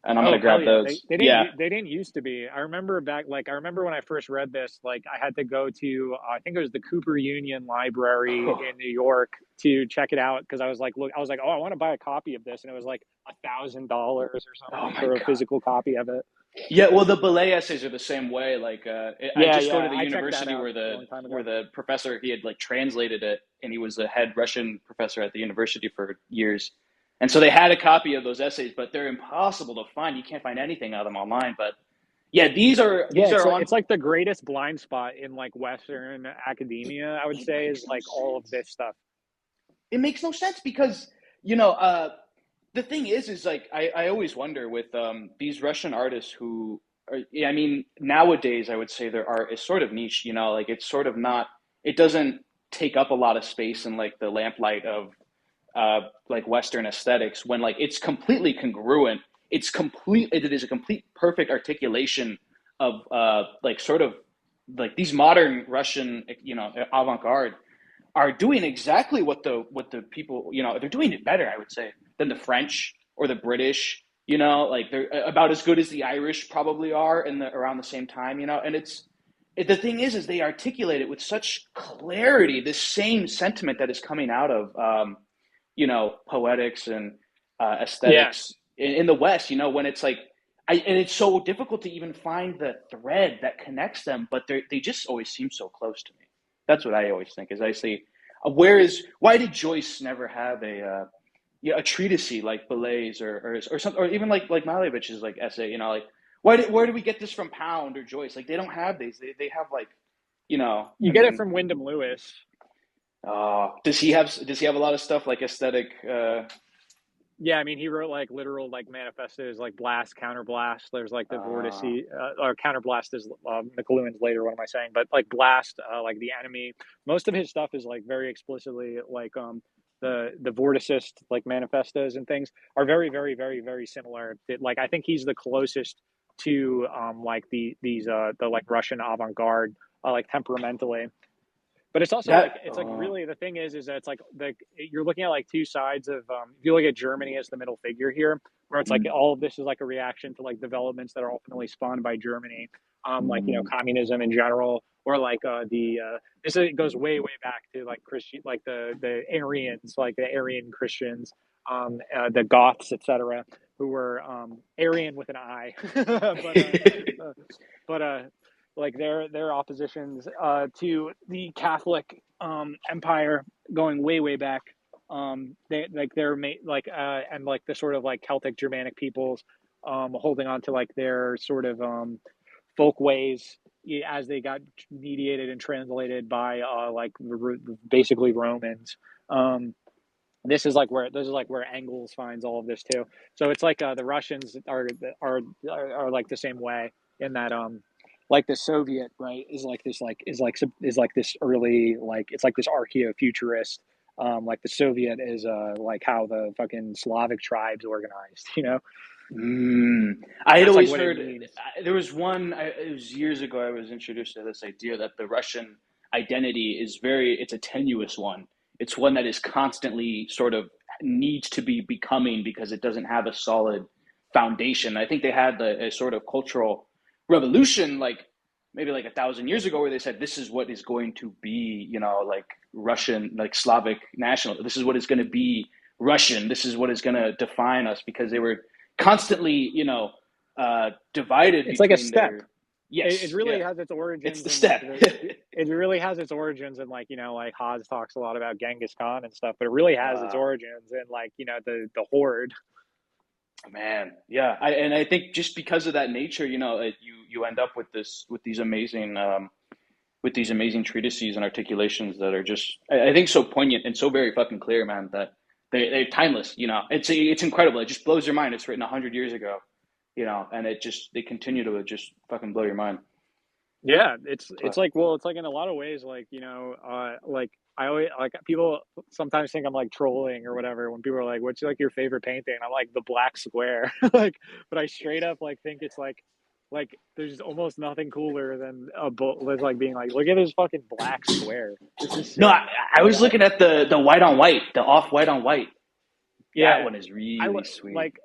and I'm oh gonna hell grab yeah. those. Yeah. They didn't used to be. I remember back like I remember when I first read this, like I had to go to I think it was the Cooper Union Library in New York to check it out because I was like look I was like, oh, I want to buy a copy of this, and it was like $1,000 or Oh something my for a God. physical copy of it. Yeah, well, the Belay essays are the same way. Like, I Yeah, just go to yeah. the I checked that university out a long time where ago. the professor, he had like translated it, and he was the head Russian professor at the university for years. And so they had a copy of those essays, but they're impossible to find. You can't find anything of them online. But yeah, Yeah, these are on. it's like the greatest blind spot in like Western academia, I would It say, is makes no like all of sense. this stuff. It makes no sense because you know the thing is like I always wonder with these Russian artists who are, yeah, I mean, nowadays I would say their art is sort of niche, you know, like it's sort of not, it doesn't take up a lot of space in like the lamplight of like Western aesthetics when like it's completely congruent. It is a complete perfect articulation of like sort of like these modern Russian, you know, avant-garde are doing exactly what the people, you know, they're doing it better, I would say, than the French or the British. You know, like they're about as good as the Irish probably are in the around the same time. You know, and the thing is they articulate it with such clarity. This same sentiment that is coming out of you know, poetics and Yeah. aesthetics in the West. You know, when it's like. And it's so difficult to even find the thread that connects them, but they just always seem so close to me. That's what I always think. Is I say, why did Joyce never have yeah, a treatise like Belay's or something, or even like Malevich's like essay? You know, like where did we get this from Pound or Joyce? Like they don't have these. They have like, you know, You get it from Wyndham Lewis. does he have a lot of stuff like aesthetic? Yeah, I mean, he wrote like literal like manifestos, like blast, counterblast. There's like the vortice, Uh, or counterblast is McLuhan's later. What am I saying? But like blast, like the enemy. Most of his stuff is like very explicitly like the vorticist like manifestos and things are very very very very similar. Like I think he's the closest to like these the like Russian avant garde like temperamentally. But it's also like that it's like really the thing is that it's like you're looking at like two sides of if you look at Germany as the middle figure here, where it's like all of this is like a reaction to like developments that are ultimately spawned by Germany, like communism in general, or like this it goes way back to like Christian, like the Aryans, like the Aryan Christians, the Goths, etc., who were Aryan with an I, uh, but like their oppositions to the Catholic empire going way back. They like they're like and like the sort of like Celtic Germanic peoples holding on to like their sort of folk ways as they got mediated and translated by like basically Romans. Um, this is like where Engels finds all of this too. So it's like the Russians are like the same way in that like the Soviet right is like this early like it's like this archaeofuturist. Like the Soviet is like how the fucking Slavic tribes organized, you know. I had That's like always what it heard means. there was one. It was years ago. I was introduced to this idea that the Russian identity is it's a tenuous one. It's one that is constantly sort of needs to be becoming because it doesn't have a solid foundation. I think they had a sort of cultural revolution, like maybe like 1,000 years ago, where they said this is what is going to be, like Russian, like Slavic national. This is what is going to be Russian. This is what is going to define us because they were constantly, divided It's like a between step. their. Yes, It really yeah, has its it's origins the in like step. the it really has its origins in like like Haas talks a lot about Genghis Khan and stuff, but it really has its uh, origins in like the horde. Man, yeah, and I think just because of that nature, you end up with these amazing treatises and articulations that are just I think so poignant and so very fucking clear, man. That they're timeless. It's incredible. It just blows your mind. It's written 100 years ago, and they continue to just fucking blow your mind. Yeah, it's But like well, it's like in a lot of ways like like I always like people sometimes think I'm like trolling or whatever when people are like, "What's like your favorite painting?" I'm like the black square, like, but I straight up like think it's like there's almost nothing cooler than with like being like, look at this fucking black square. This is no, sick. I Like was looking at the white on white, the off white on white. That yeah, one is really sweet. like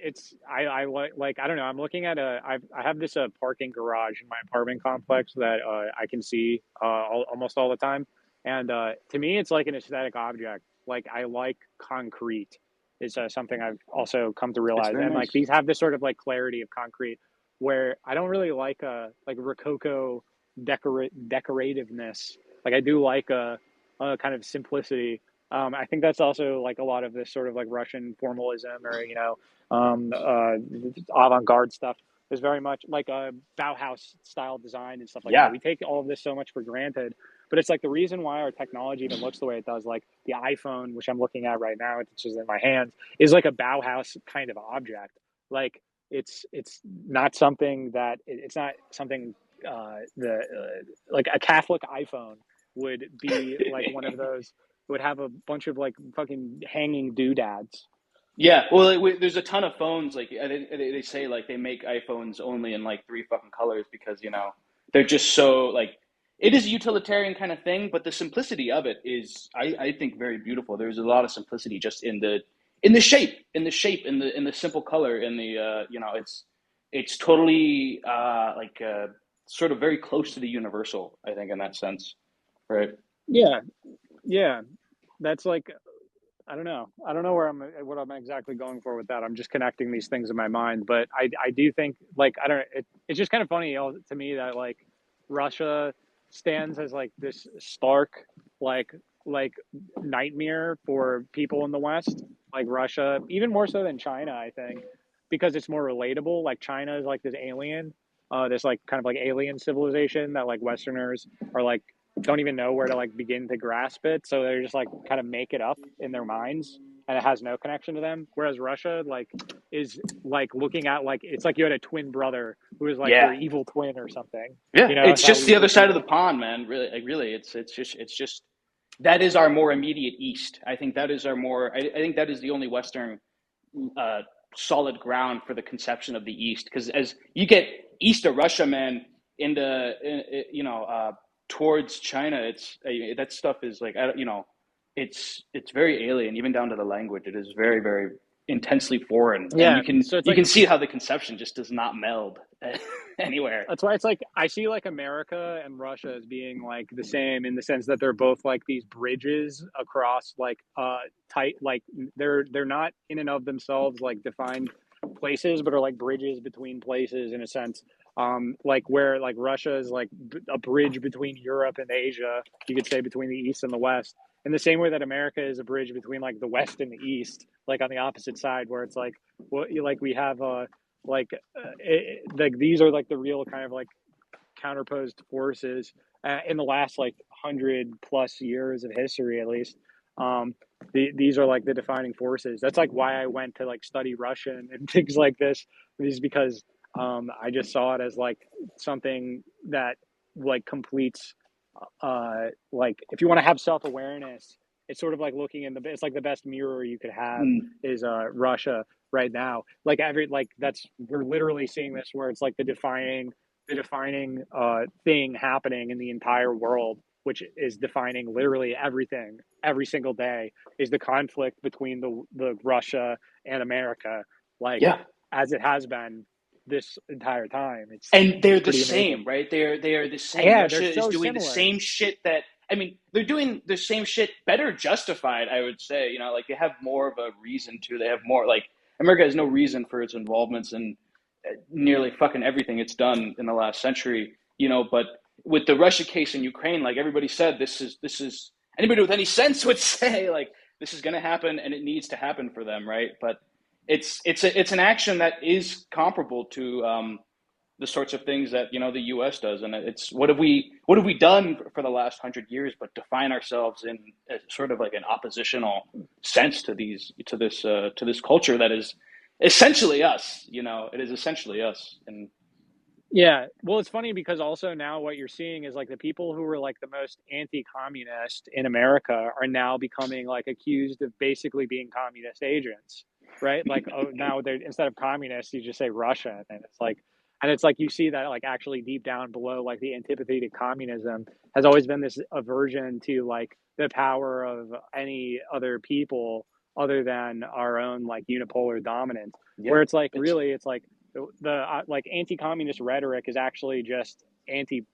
it's I like I don't know. I'm looking at I have this parking garage in my apartment complex that I can see almost all the time, and to me it's like an aesthetic object. Like I like concrete is something I've also come to It's realize, very and like nice. these have this sort of like clarity of concrete where I don't really like rococo decorativeness. Like I do like a kind of simplicity. I think that's also like a lot of this sort of like Russian formalism or avant-garde stuff is very much like a Bauhaus style design and stuff like that. Yeah, We take all of this so much for granted, but it's like the reason why our technology even looks the way it does. Like the iPhone, which I'm looking at right now, which is in my hands, is like a Bauhaus kind of object. Like it's not something that it's not something the like a Catholic iPhone would be like one of those would have a bunch of like fucking hanging doodads. yeah. Well, there's a ton of phones. Like they say, like they make iPhones only in like three fucking colors because they're just so like it is a utilitarian kind of thing, but the simplicity of it is, I think, very beautiful. There's a lot of simplicity just in the simple color, in the it's totally sort of very close to the universal. I think in that sense, right? Yeah, yeah. That's like I don't know. I don't know what I'm exactly going for with that. I'm just connecting these things in my mind, but I do think like I don't. It's just kind of funny to me that like Russia stands as like this stark like like nightmare for people in the West, like Russia, even more so than China, I think, because it's more relatable. Like China is like this alien, this like kind of like alien civilization that like Westerners are like don't even know where to like begin to grasp it, so they're just like kind of make it up in their minds and it has no connection to them, whereas Russia like is like looking at like it's like you had a twin brother who is like your Yeah, evil twin or something, yeah. is It's how just the we other perceive side of it. the pond, man. Really, like really, it's just that is our more immediate east. I think that is our more. I think that is the only Western uh, solid ground for the conception of the East. Because as you get east of Russia, man, towards China, it's that stuff is like it's very alien, even down to the language. It is very very intensely foreign, and Yeah, so it's you like can see how the conception just does not meld. anywhere. That's why it's like I see like America and Russia as being like the same in the sense that they're both like these bridges across like tight like they're not in and of themselves like defined places, but are like bridges between places in a sense. Like where like Russia is like a bridge between Europe and Asia, you could say between the East and the West. In the same way that America is a bridge between like the West and the East, like on the opposite side, where it's like what you like we have like like these are like the real kind of like counterposed forces in the last like 100 plus years of history at least. These are like the defining forces. That's like why I went to like study Russian and things like this, is because I just saw it as like something that like completes like if you want to have self-awareness, it's sort of like looking in the it's like the best mirror you could have Mm. is Russia right now. Like every like that's we're literally seeing this where it's like the defining thing happening in the entire world, which is defining literally everything every single day, is the conflict between the Russia and America, like Yeah. as it has been this entire time. And It's they're the pretty same, amazing. right? They are the same. Yeah, they're Russia is so doing the similar. same shit that, I mean, they're doing the same shit better justified, I would say. Like they have more of a reason to. They have more like America has no reason for its involvements in nearly fucking everything it's done in the last century. But with the Russia case in Ukraine, like everybody said, this is anybody with any sense would say like this is going to happen and it needs to happen for them, right? But it's an action that is comparable to the sorts of things that the U.S. does, and it's what have we done for the last 100 years, but define ourselves in a, sort of like an oppositional sense to this culture that is essentially us. It is essentially us, and Yeah, well, it's funny because also now what you're seeing is like the people who were like the most anti-communist in America are now becoming like accused of basically being communist agents, right? Like, oh, now they're instead of communist, you just say Russian, and it's like you see that like actually deep down below, like the antipathy to communism has always been this aversion to like the power of any other people other than our own like unipolar dominance, yeah, where it's like it's really it's like the like anti-communist rhetoric is actually just anti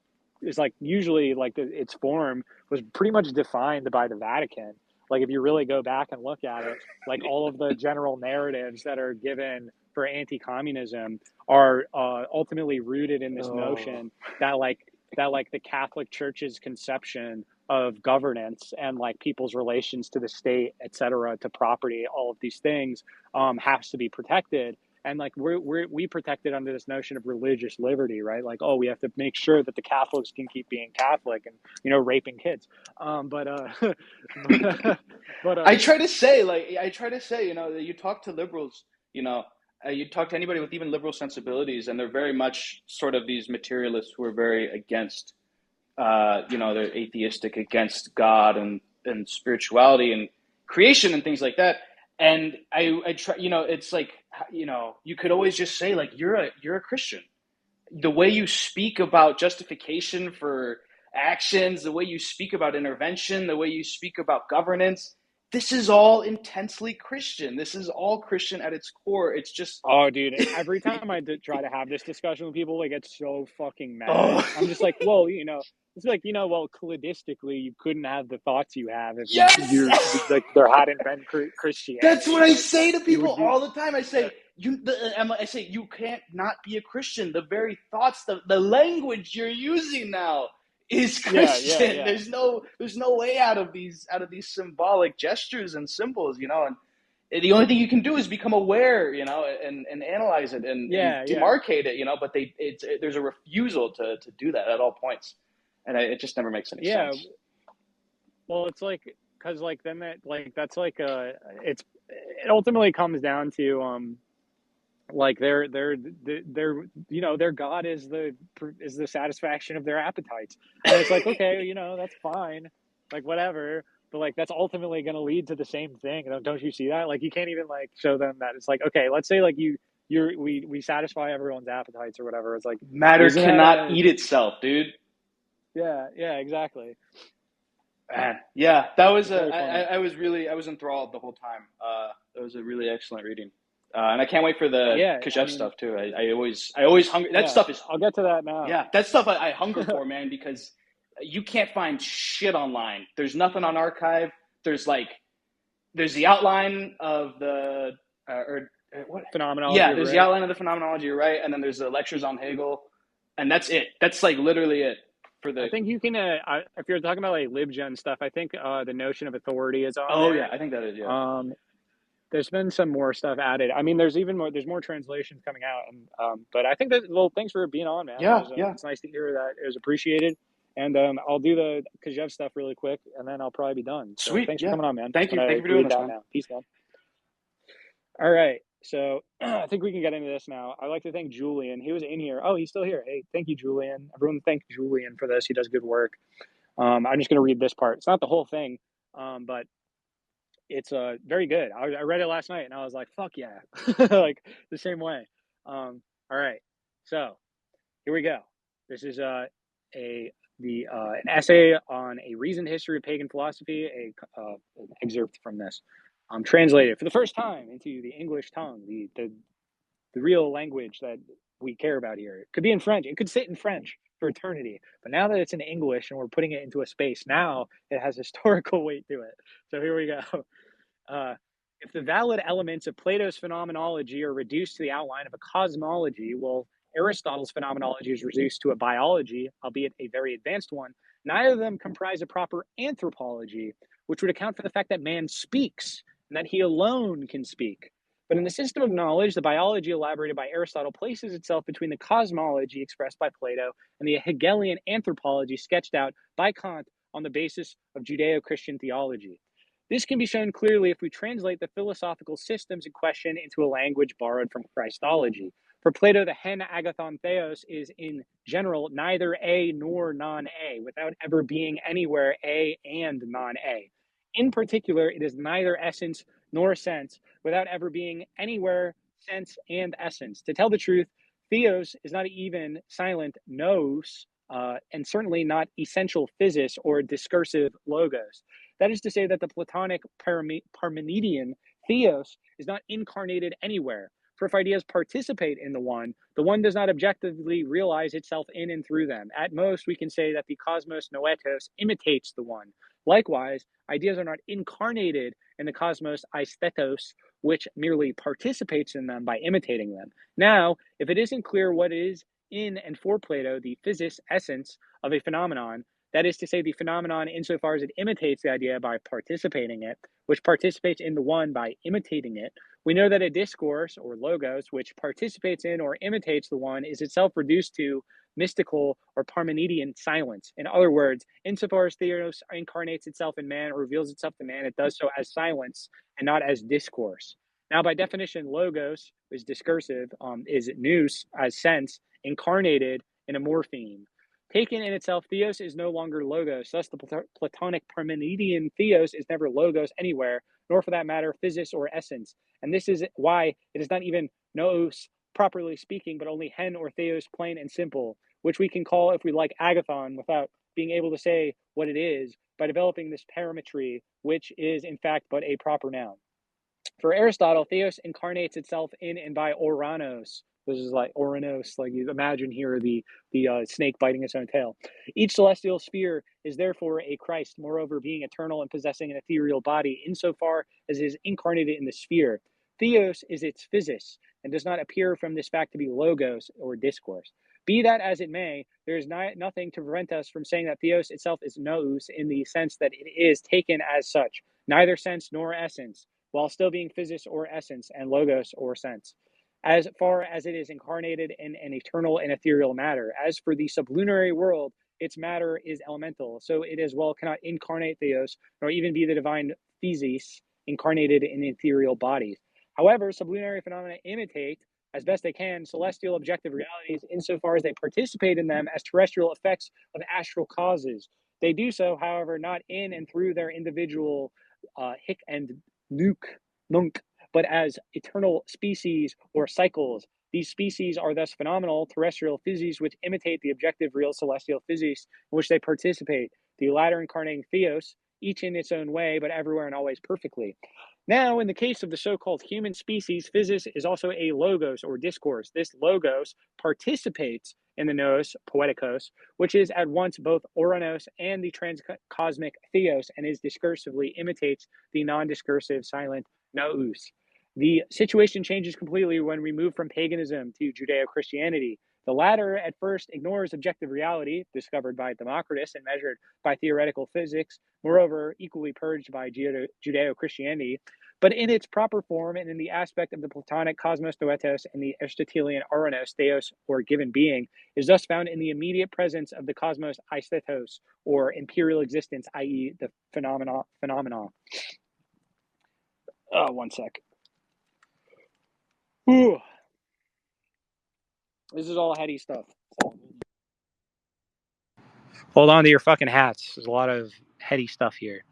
is like usually like its form was pretty much defined by the Vatican. Like if you really go back and look at it, like all of the general narratives that are given for anti-communism are ultimately rooted in this oh notion that like the Catholic Church's conception of governance and like people's relations to the state, etc., to property, all of these things has to be protected. And like we protect it under this notion of religious liberty, right? Like, oh, we have to make sure that the Catholics can keep being Catholic and raping kids. But but I try to say, that you talk to liberals, you talk to anybody with even liberal sensibilities, and they're very much sort of these materialists who are very against, they're atheistic, against God and spirituality and creation and things like that. And I try, it's like, you could always just say like, you're a Christian. The way you speak about justification for actions, the way you speak about intervention, the way you speak about governance, this is all intensely Christian. This is all Christian at its core. It's just, oh, dude, every time I try to have this discussion with people, they get so fucking mad. oh, I'm just like, well, it's like, well, cladistically, you couldn't have the thoughts you have if yes. like there hadn't been That's what Christianity. I Like say to you people would you all the time. I yeah say I say you can't not be a Christian. The very thoughts, the language you're using now is yeah yeah Christian. yeah There's no way out of these symbolic gestures and symbols, and the only thing you can do is become aware, and analyze it and yeah yeah demarcate it, but there's a refusal to do that at all points, and it just never makes any yeah. sense. Well, it's like because like then that like that's like it ultimately comes down to like their their god is the satisfaction of their appetites, and it's like okay, that's fine, like whatever, but like that's ultimately going to lead to the same thing. Don't you see that? Like you can't even like show them that it's like okay, let's say like we satisfy everyone's appetites or whatever. It's like Matter isn't that cannot a eat itself, dude. yeah exactly. Man, yeah, that was It's very funny. I was enthralled the whole time. That was a really excellent reading. And I can't wait for the Yeah, I Kazhev mean, stuff too. I always hunger. That yeah, stuff is, I'll get to that now. yeah, that stuff I hunger for, man, because you can't find shit online. There's nothing on archive. There's like, there's the outline of the, or what? Phenomenology Yeah, of there's the right. outline of the phenomenology, you're right? And then there's the lectures on Hegel, and that's it. That's like literally it for I the. think you can, if you're talking about like libgen stuff, I think the notion of authority is on Oh yeah, there. I think that is, yeah. Um, there's been some more stuff added. I mean, there's more translations coming out, and but I think that, well, thanks for being on, man. Yeah, yeah. It's nice to hear that it was appreciated, and I'll do the Kazhev stuff really quick, and then I'll probably be done. So Sweet, thanks for yeah. coming on, man. Thank I'm you, thank gonna you for doing read this, that man. now. Peace, man. All right, so I think we can get into this now. I'd like to thank Julian. He was in here. Oh, he's still here. Hey, thank you, Julian. Everyone, thank Julian for this. He does good work. I'm just gonna read this part. It's not the whole thing, but it's very good. I read it last night and I was like, fuck yeah, like the same way. All right, so here we go. This is an essay on a reasoned history of pagan philosophy. An excerpt from this, translated for the first time into the English tongue, the real language that we care about here. It could be in French. It could sit in French for eternity. But now that it's in English and we're putting it into a space, now it has historical weight to it. So here we go. Uh, if the valid elements of Plato's phenomenology are reduced to the outline of a cosmology, well, Aristotle's phenomenology is reduced to a biology, albeit a very advanced one. Neither of them comprise a proper anthropology, which would account for the fact that man speaks and that he alone can speak. But in the system of knowledge, the biology elaborated by Aristotle places itself between the cosmology expressed by Plato and the Hegelian anthropology sketched out by Kant on the basis of Judeo Christian theology. This can be shown clearly if we translate the philosophical systems in question into a language borrowed from Christology. For Plato, the hen agathon theos is in general neither A nor non-A, without ever being anywhere A and non-A. In particular, it is neither essence nor sense, without ever being anywhere sense and essence. To tell the truth, theos is not even silent nous, and certainly not essential physis or discursive logos. That is to say that the Platonic Parmenidean theos is not incarnated anywhere. For if ideas participate in the one does not objectively realize itself in and through them. At most, we can say that the cosmos noetos imitates the one. Likewise, ideas are not incarnated in the cosmos aesthetos, which merely participates in them by imitating them. Now, if it isn't clear what is in and for Plato the physis essence of a phenomenon, that is to say, the phenomenon insofar as it imitates the idea by participating it, which participates in the one by imitating it, we know that a discourse, or logos, which participates in or imitates the one, is itself reduced to mystical or Parmenidean silence. In other words, insofar as theos incarnates itself in man or reveals itself to man, it does so as silence and not as discourse. Now, by definition, logos is discursive, is nous as sense, incarnated in a morpheme. Taken in itself, theos is no longer logos. Thus, the Platonic Parmenidean theos is never logos anywhere, nor for that matter, physis or essence. And this is why it is not even nous, properly speaking, but only hen or theos, plain and simple, which we can call, if we like, agathon, without being able to say what it is, by developing this parametry, which is in fact but a proper noun. For Aristotle, theos incarnates itself in and by oranos. This is like oranos, like you imagine here the snake biting its own tail. Each celestial sphere is therefore a Christ, moreover being eternal and possessing an ethereal body insofar as it is incarnated in the sphere. Theos is its physis and does not appear from this fact to be logos or discourse. Be that as it may, there is nothing to prevent us from saying that theos itself is nous in the sense that it is taken as such, neither sense nor essence, while still being physis or essence and logos or sense, as far as it is incarnated in an eternal and ethereal matter. As for the sublunary world, its matter is elemental, so it as well cannot incarnate theos, nor even be the divine physis incarnated in ethereal bodies. However, sublunary phenomena imitate, as best they can, celestial objective realities insofar as they participate in them as terrestrial effects of astral causes. They do so, however, not in and through their individual hic and nunc, but as eternal species or cycles. These species are thus phenomenal terrestrial physes which imitate the objective real celestial physis in which they participate, the latter incarnating theos, each in its own way, but everywhere and always perfectly. Now, in the case of the so-called human species, physis is also a logos or discourse. This logos participates in the nous, poeticos, which is at once both oranos and the transcosmic theos, and is discursively imitates the non-discursive silent nous. The situation changes completely when we move from paganism to Judeo-Christianity. The latter at first ignores objective reality, discovered by Democritus and measured by theoretical physics, moreover, equally purged by Judeo-Christianity, but in its proper form and in the aspect of the Platonic cosmos noetos and the Aristotelian oranos theos, or given being, is thus found in the immediate presence of the cosmos aistetos, or imperial existence, i.e., the phenomena. One sec. Whew. This is all heady stuff. Hold on to your fucking hats. There's a lot of heady stuff here.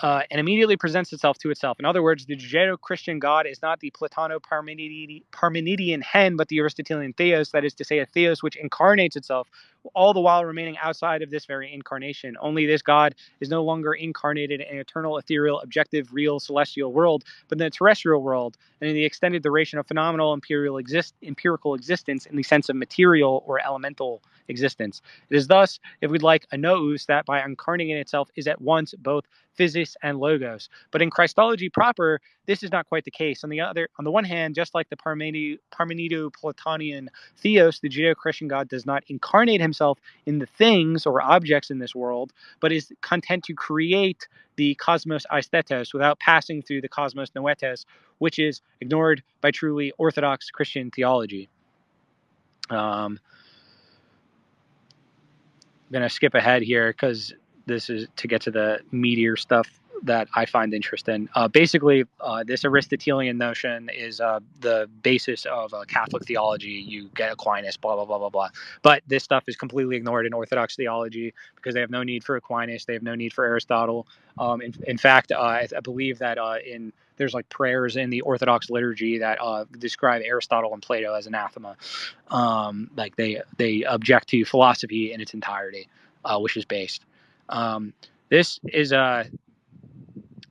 And immediately presents itself to itself. In other words, the Judeo-Christian God is not the Platano-Parmenidean hen, but the Aristotelian theos, that is to say, a theos which incarnates itself, all the while remaining outside of this very incarnation. Only this God is no longer incarnated in an eternal, ethereal, objective, real, celestial world, but in the terrestrial world, and in the extended duration of phenomenal empirical existence in the sense of material or elemental existence. It is thus, if we'd like, a nous that by incarnating itself is at once both physis and logos. But in Christology proper, this is not quite the case. On the one hand, just like the Parmenido-Platonian theos, the Judeo-Christian God does not incarnate himself in the things or objects in this world, but is content to create the cosmos aistetos without passing through the cosmos noetes, which is ignored by truly Orthodox Christian theology. I'm going to skip ahead here because this is to get to the meatier stuff that I find interesting. Basically, this Aristotelian notion is the basis of Catholic theology. You get Aquinas, blah, blah, blah, blah, blah. But this stuff is completely ignored in Orthodox theology because they have no need for Aquinas. They have no need for Aristotle. In fact, I believe that there's like prayers in the Orthodox liturgy that describe Aristotle and Plato as anathema. Like they object to philosophy in its entirety, which is based. This is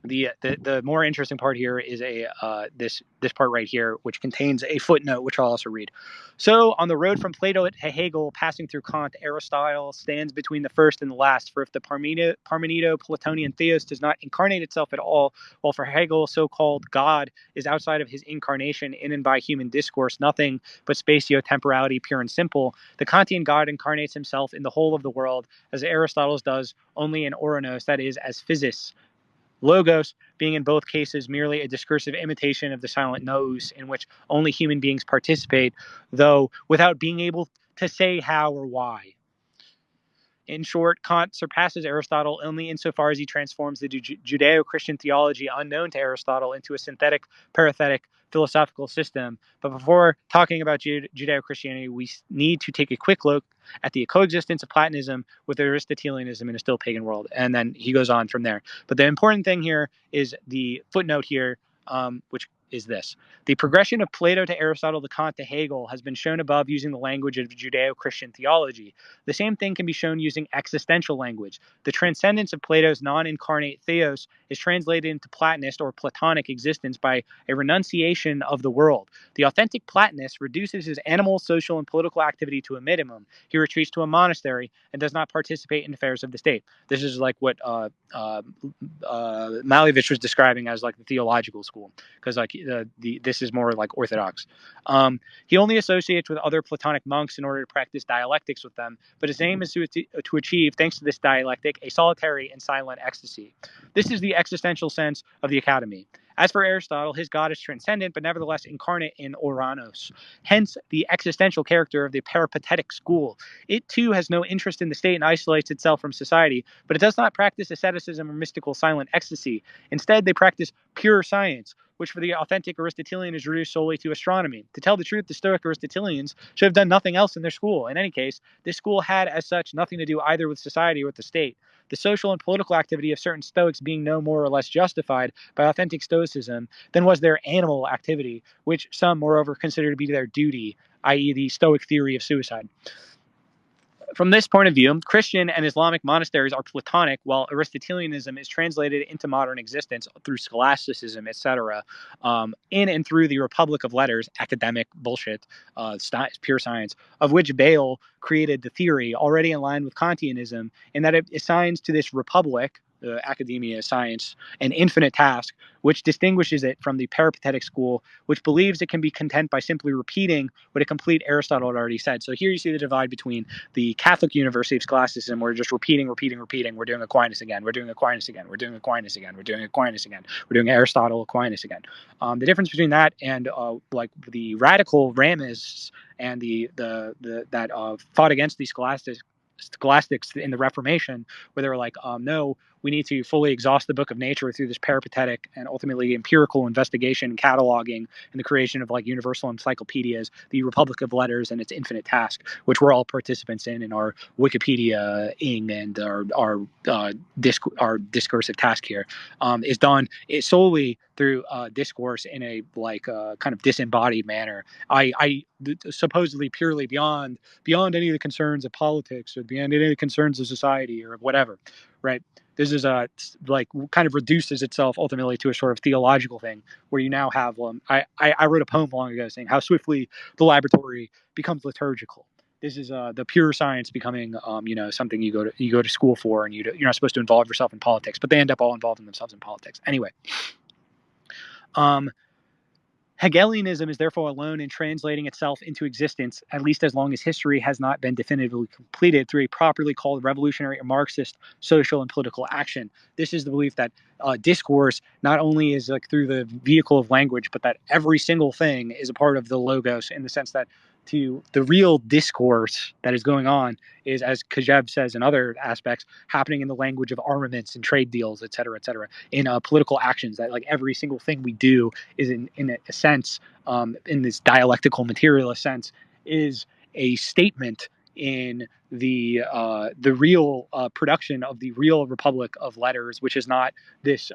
the more interesting part here is this part right here, which contains a footnote, which I'll also read. So, on the road from Plato to Hegel, passing through Kant, Aristotle stands between the first and the last. For if the Parmenido-Platonian theos does not incarnate itself at all, while for Hegel, so-called God is outside of his incarnation in and by human discourse, nothing but spatio-temporality pure and simple, the Kantian God incarnates himself in the whole of the world, as Aristotle's does only in oranos, that is, as physis. Logos being in both cases merely a discursive imitation of the silent nous in which only human beings participate, though without being able to say how or why. In short, Kant surpasses Aristotle only insofar as he transforms the Judeo-Christian theology unknown to Aristotle into a synthetic, parenthetic, philosophical system. But before talking about Judeo-Christianity, we need to take a quick look at the coexistence of Platonism with Aristotelianism in a still pagan world. And then he goes on from there. But the important thing here is the footnote here, which is this. The progression of Plato to Aristotle to Kant to Hegel has been shown above using the language of Judeo-Christian theology. The same thing can be shown using existential language. The transcendence of Plato's non-incarnate theos is translated into Platonist or Platonic existence by a renunciation of the world. The authentic Platonist reduces his animal, social, and political activity to a minimum. He retreats to a monastery and does not participate in affairs of the state. This is like what Malevich was describing as like the theological school, because like this is more like Orthodox. He only associates with other Platonic monks in order to practice dialectics with them, but his aim is to achieve, thanks to this dialectic, a solitary and silent ecstasy. This is the existential sense of the academy. As for Aristotle, his God is transcendent, but nevertheless incarnate in Oranos. Hence, the existential character of the peripatetic school. It, too, has no interest in the state and isolates itself from society, but it does not practice asceticism or mystical silent ecstasy. Instead, they practice pure science, which for the authentic Aristotelian is reduced solely to astronomy. To tell the truth, the Stoic Aristotelians should have done nothing else in their school. In any case, this school had, as such, nothing to do either with society or with the state. The social and political activity of certain Stoics being no more or less justified by authentic Stoicism than was their animal activity, which some, moreover, consider to be their duty, i.e. the Stoic theory of suicide. From this point of view, Christian and Islamic monasteries are Platonic, while Aristotelianism is translated into modern existence through scholasticism, etc., in and through the Republic of Letters, academic bullshit, pure science, of which Bale created the theory, already in line with Kantianism, in that it assigns to this republic, academia, science, an infinite task, which distinguishes it from the peripatetic school, which believes it can be content by simply repeating what a complete Aristotle had already said. So here you see the divide between the Catholic University of Scholasticism, we're just repeating. We're doing Aquinas again. We're doing Aquinas again. We're doing Aquinas again. We're doing Aquinas again. We're doing Aristotle, Aquinas again. The difference between that and like the radical Ramists and the that fought against the scholastics in the Reformation, where they were like, no, we need to fully exhaust the book of nature through this peripatetic and ultimately empirical investigation and cataloging and the creation of like universal encyclopedias, the Republic of Letters and its infinite task, which we're all participants in our Wikipedia-ing and our discursive task here, is done solely through discourse in a like kind of disembodied manner. I supposedly purely beyond any of the concerns of politics or beyond any of the concerns of society or whatever, right? This is like kind of reduces itself ultimately to a sort of theological thing where you now have I wrote a poem long ago saying how swiftly the laboratory becomes liturgical. This is the pure science becoming something you go to school for, and you're not supposed to involve yourself in politics, but they end up all involving themselves in politics anyway. Hegelianism is therefore alone in translating itself into existence, at least as long as history has not been definitively completed through a properly called revolutionary or Marxist social and political action. This is the belief that discourse not only is like through the vehicle of language, but that every single thing is a part of the logos, in the sense that to the real discourse that is going on is, as Kajev says in other aspects, happening in the language of armaments and trade deals, et cetera, in political actions, that like every single thing we do is in a sense, in this dialectical materialist sense, is a statement in the real production of the real Republic of Letters, which is not this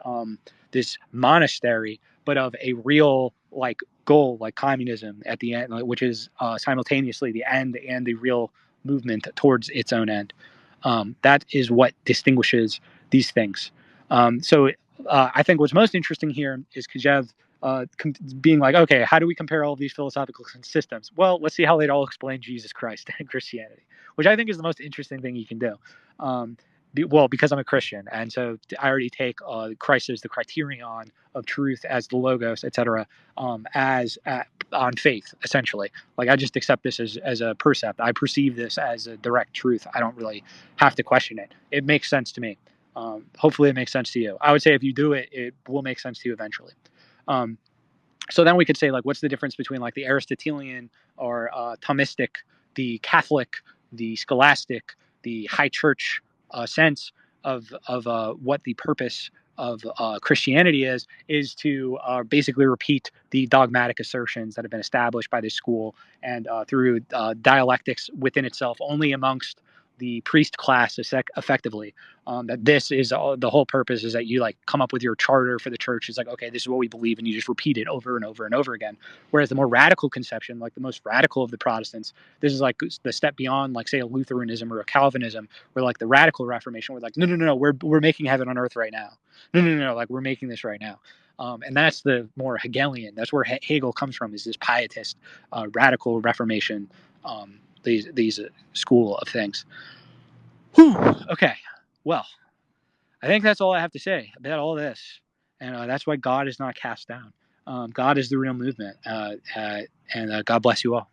this monastery, but of a real like goal, like communism at the end, which is simultaneously the end and the real movement towards its own end. That is what distinguishes these things. So I think what's most interesting here is Kajev being like, okay, how do we compare all of these philosophical systems? Well, let's see how they'd all explain Jesus Christ and Christianity, which I think is the most interesting thing you can do. Because I'm a Christian, and so I already take Christ as the criterion of truth, as the logos, etc., as on faith, essentially. Like I just accept this as a percept. I perceive this as a direct truth. I don't really have to question it. It makes sense to me. Hopefully, it makes sense to you. I would say if you do it, it will make sense to you eventually. So then we could say, like, what's the difference between like the Aristotelian or Thomistic, the Catholic, the Scholastic, the High Church sense of what the purpose of Christianity is to basically repeat the dogmatic assertions that have been established by this school and through dialectics within itself, only amongst the priest class effectively. That this is the whole purpose is that you like come up with your charter for the church. It's like, okay, this is what we believe, and you just repeat it over and over and over again. Whereas the more radical conception, like the most radical of the Protestants, this is like the step beyond, like say a Lutheranism or a Calvinism, where like the radical Reformation, we're like, no, we're making heaven on earth right now. No, like we're making this right now. And that's the more Hegelian. That's where Hegel comes from. Is this pietist, radical Reformation, these school of things. Whew. Okay, well, I think that's all I have to say about all this, and that's why God is not cast down. God is the real movement, and God bless you all.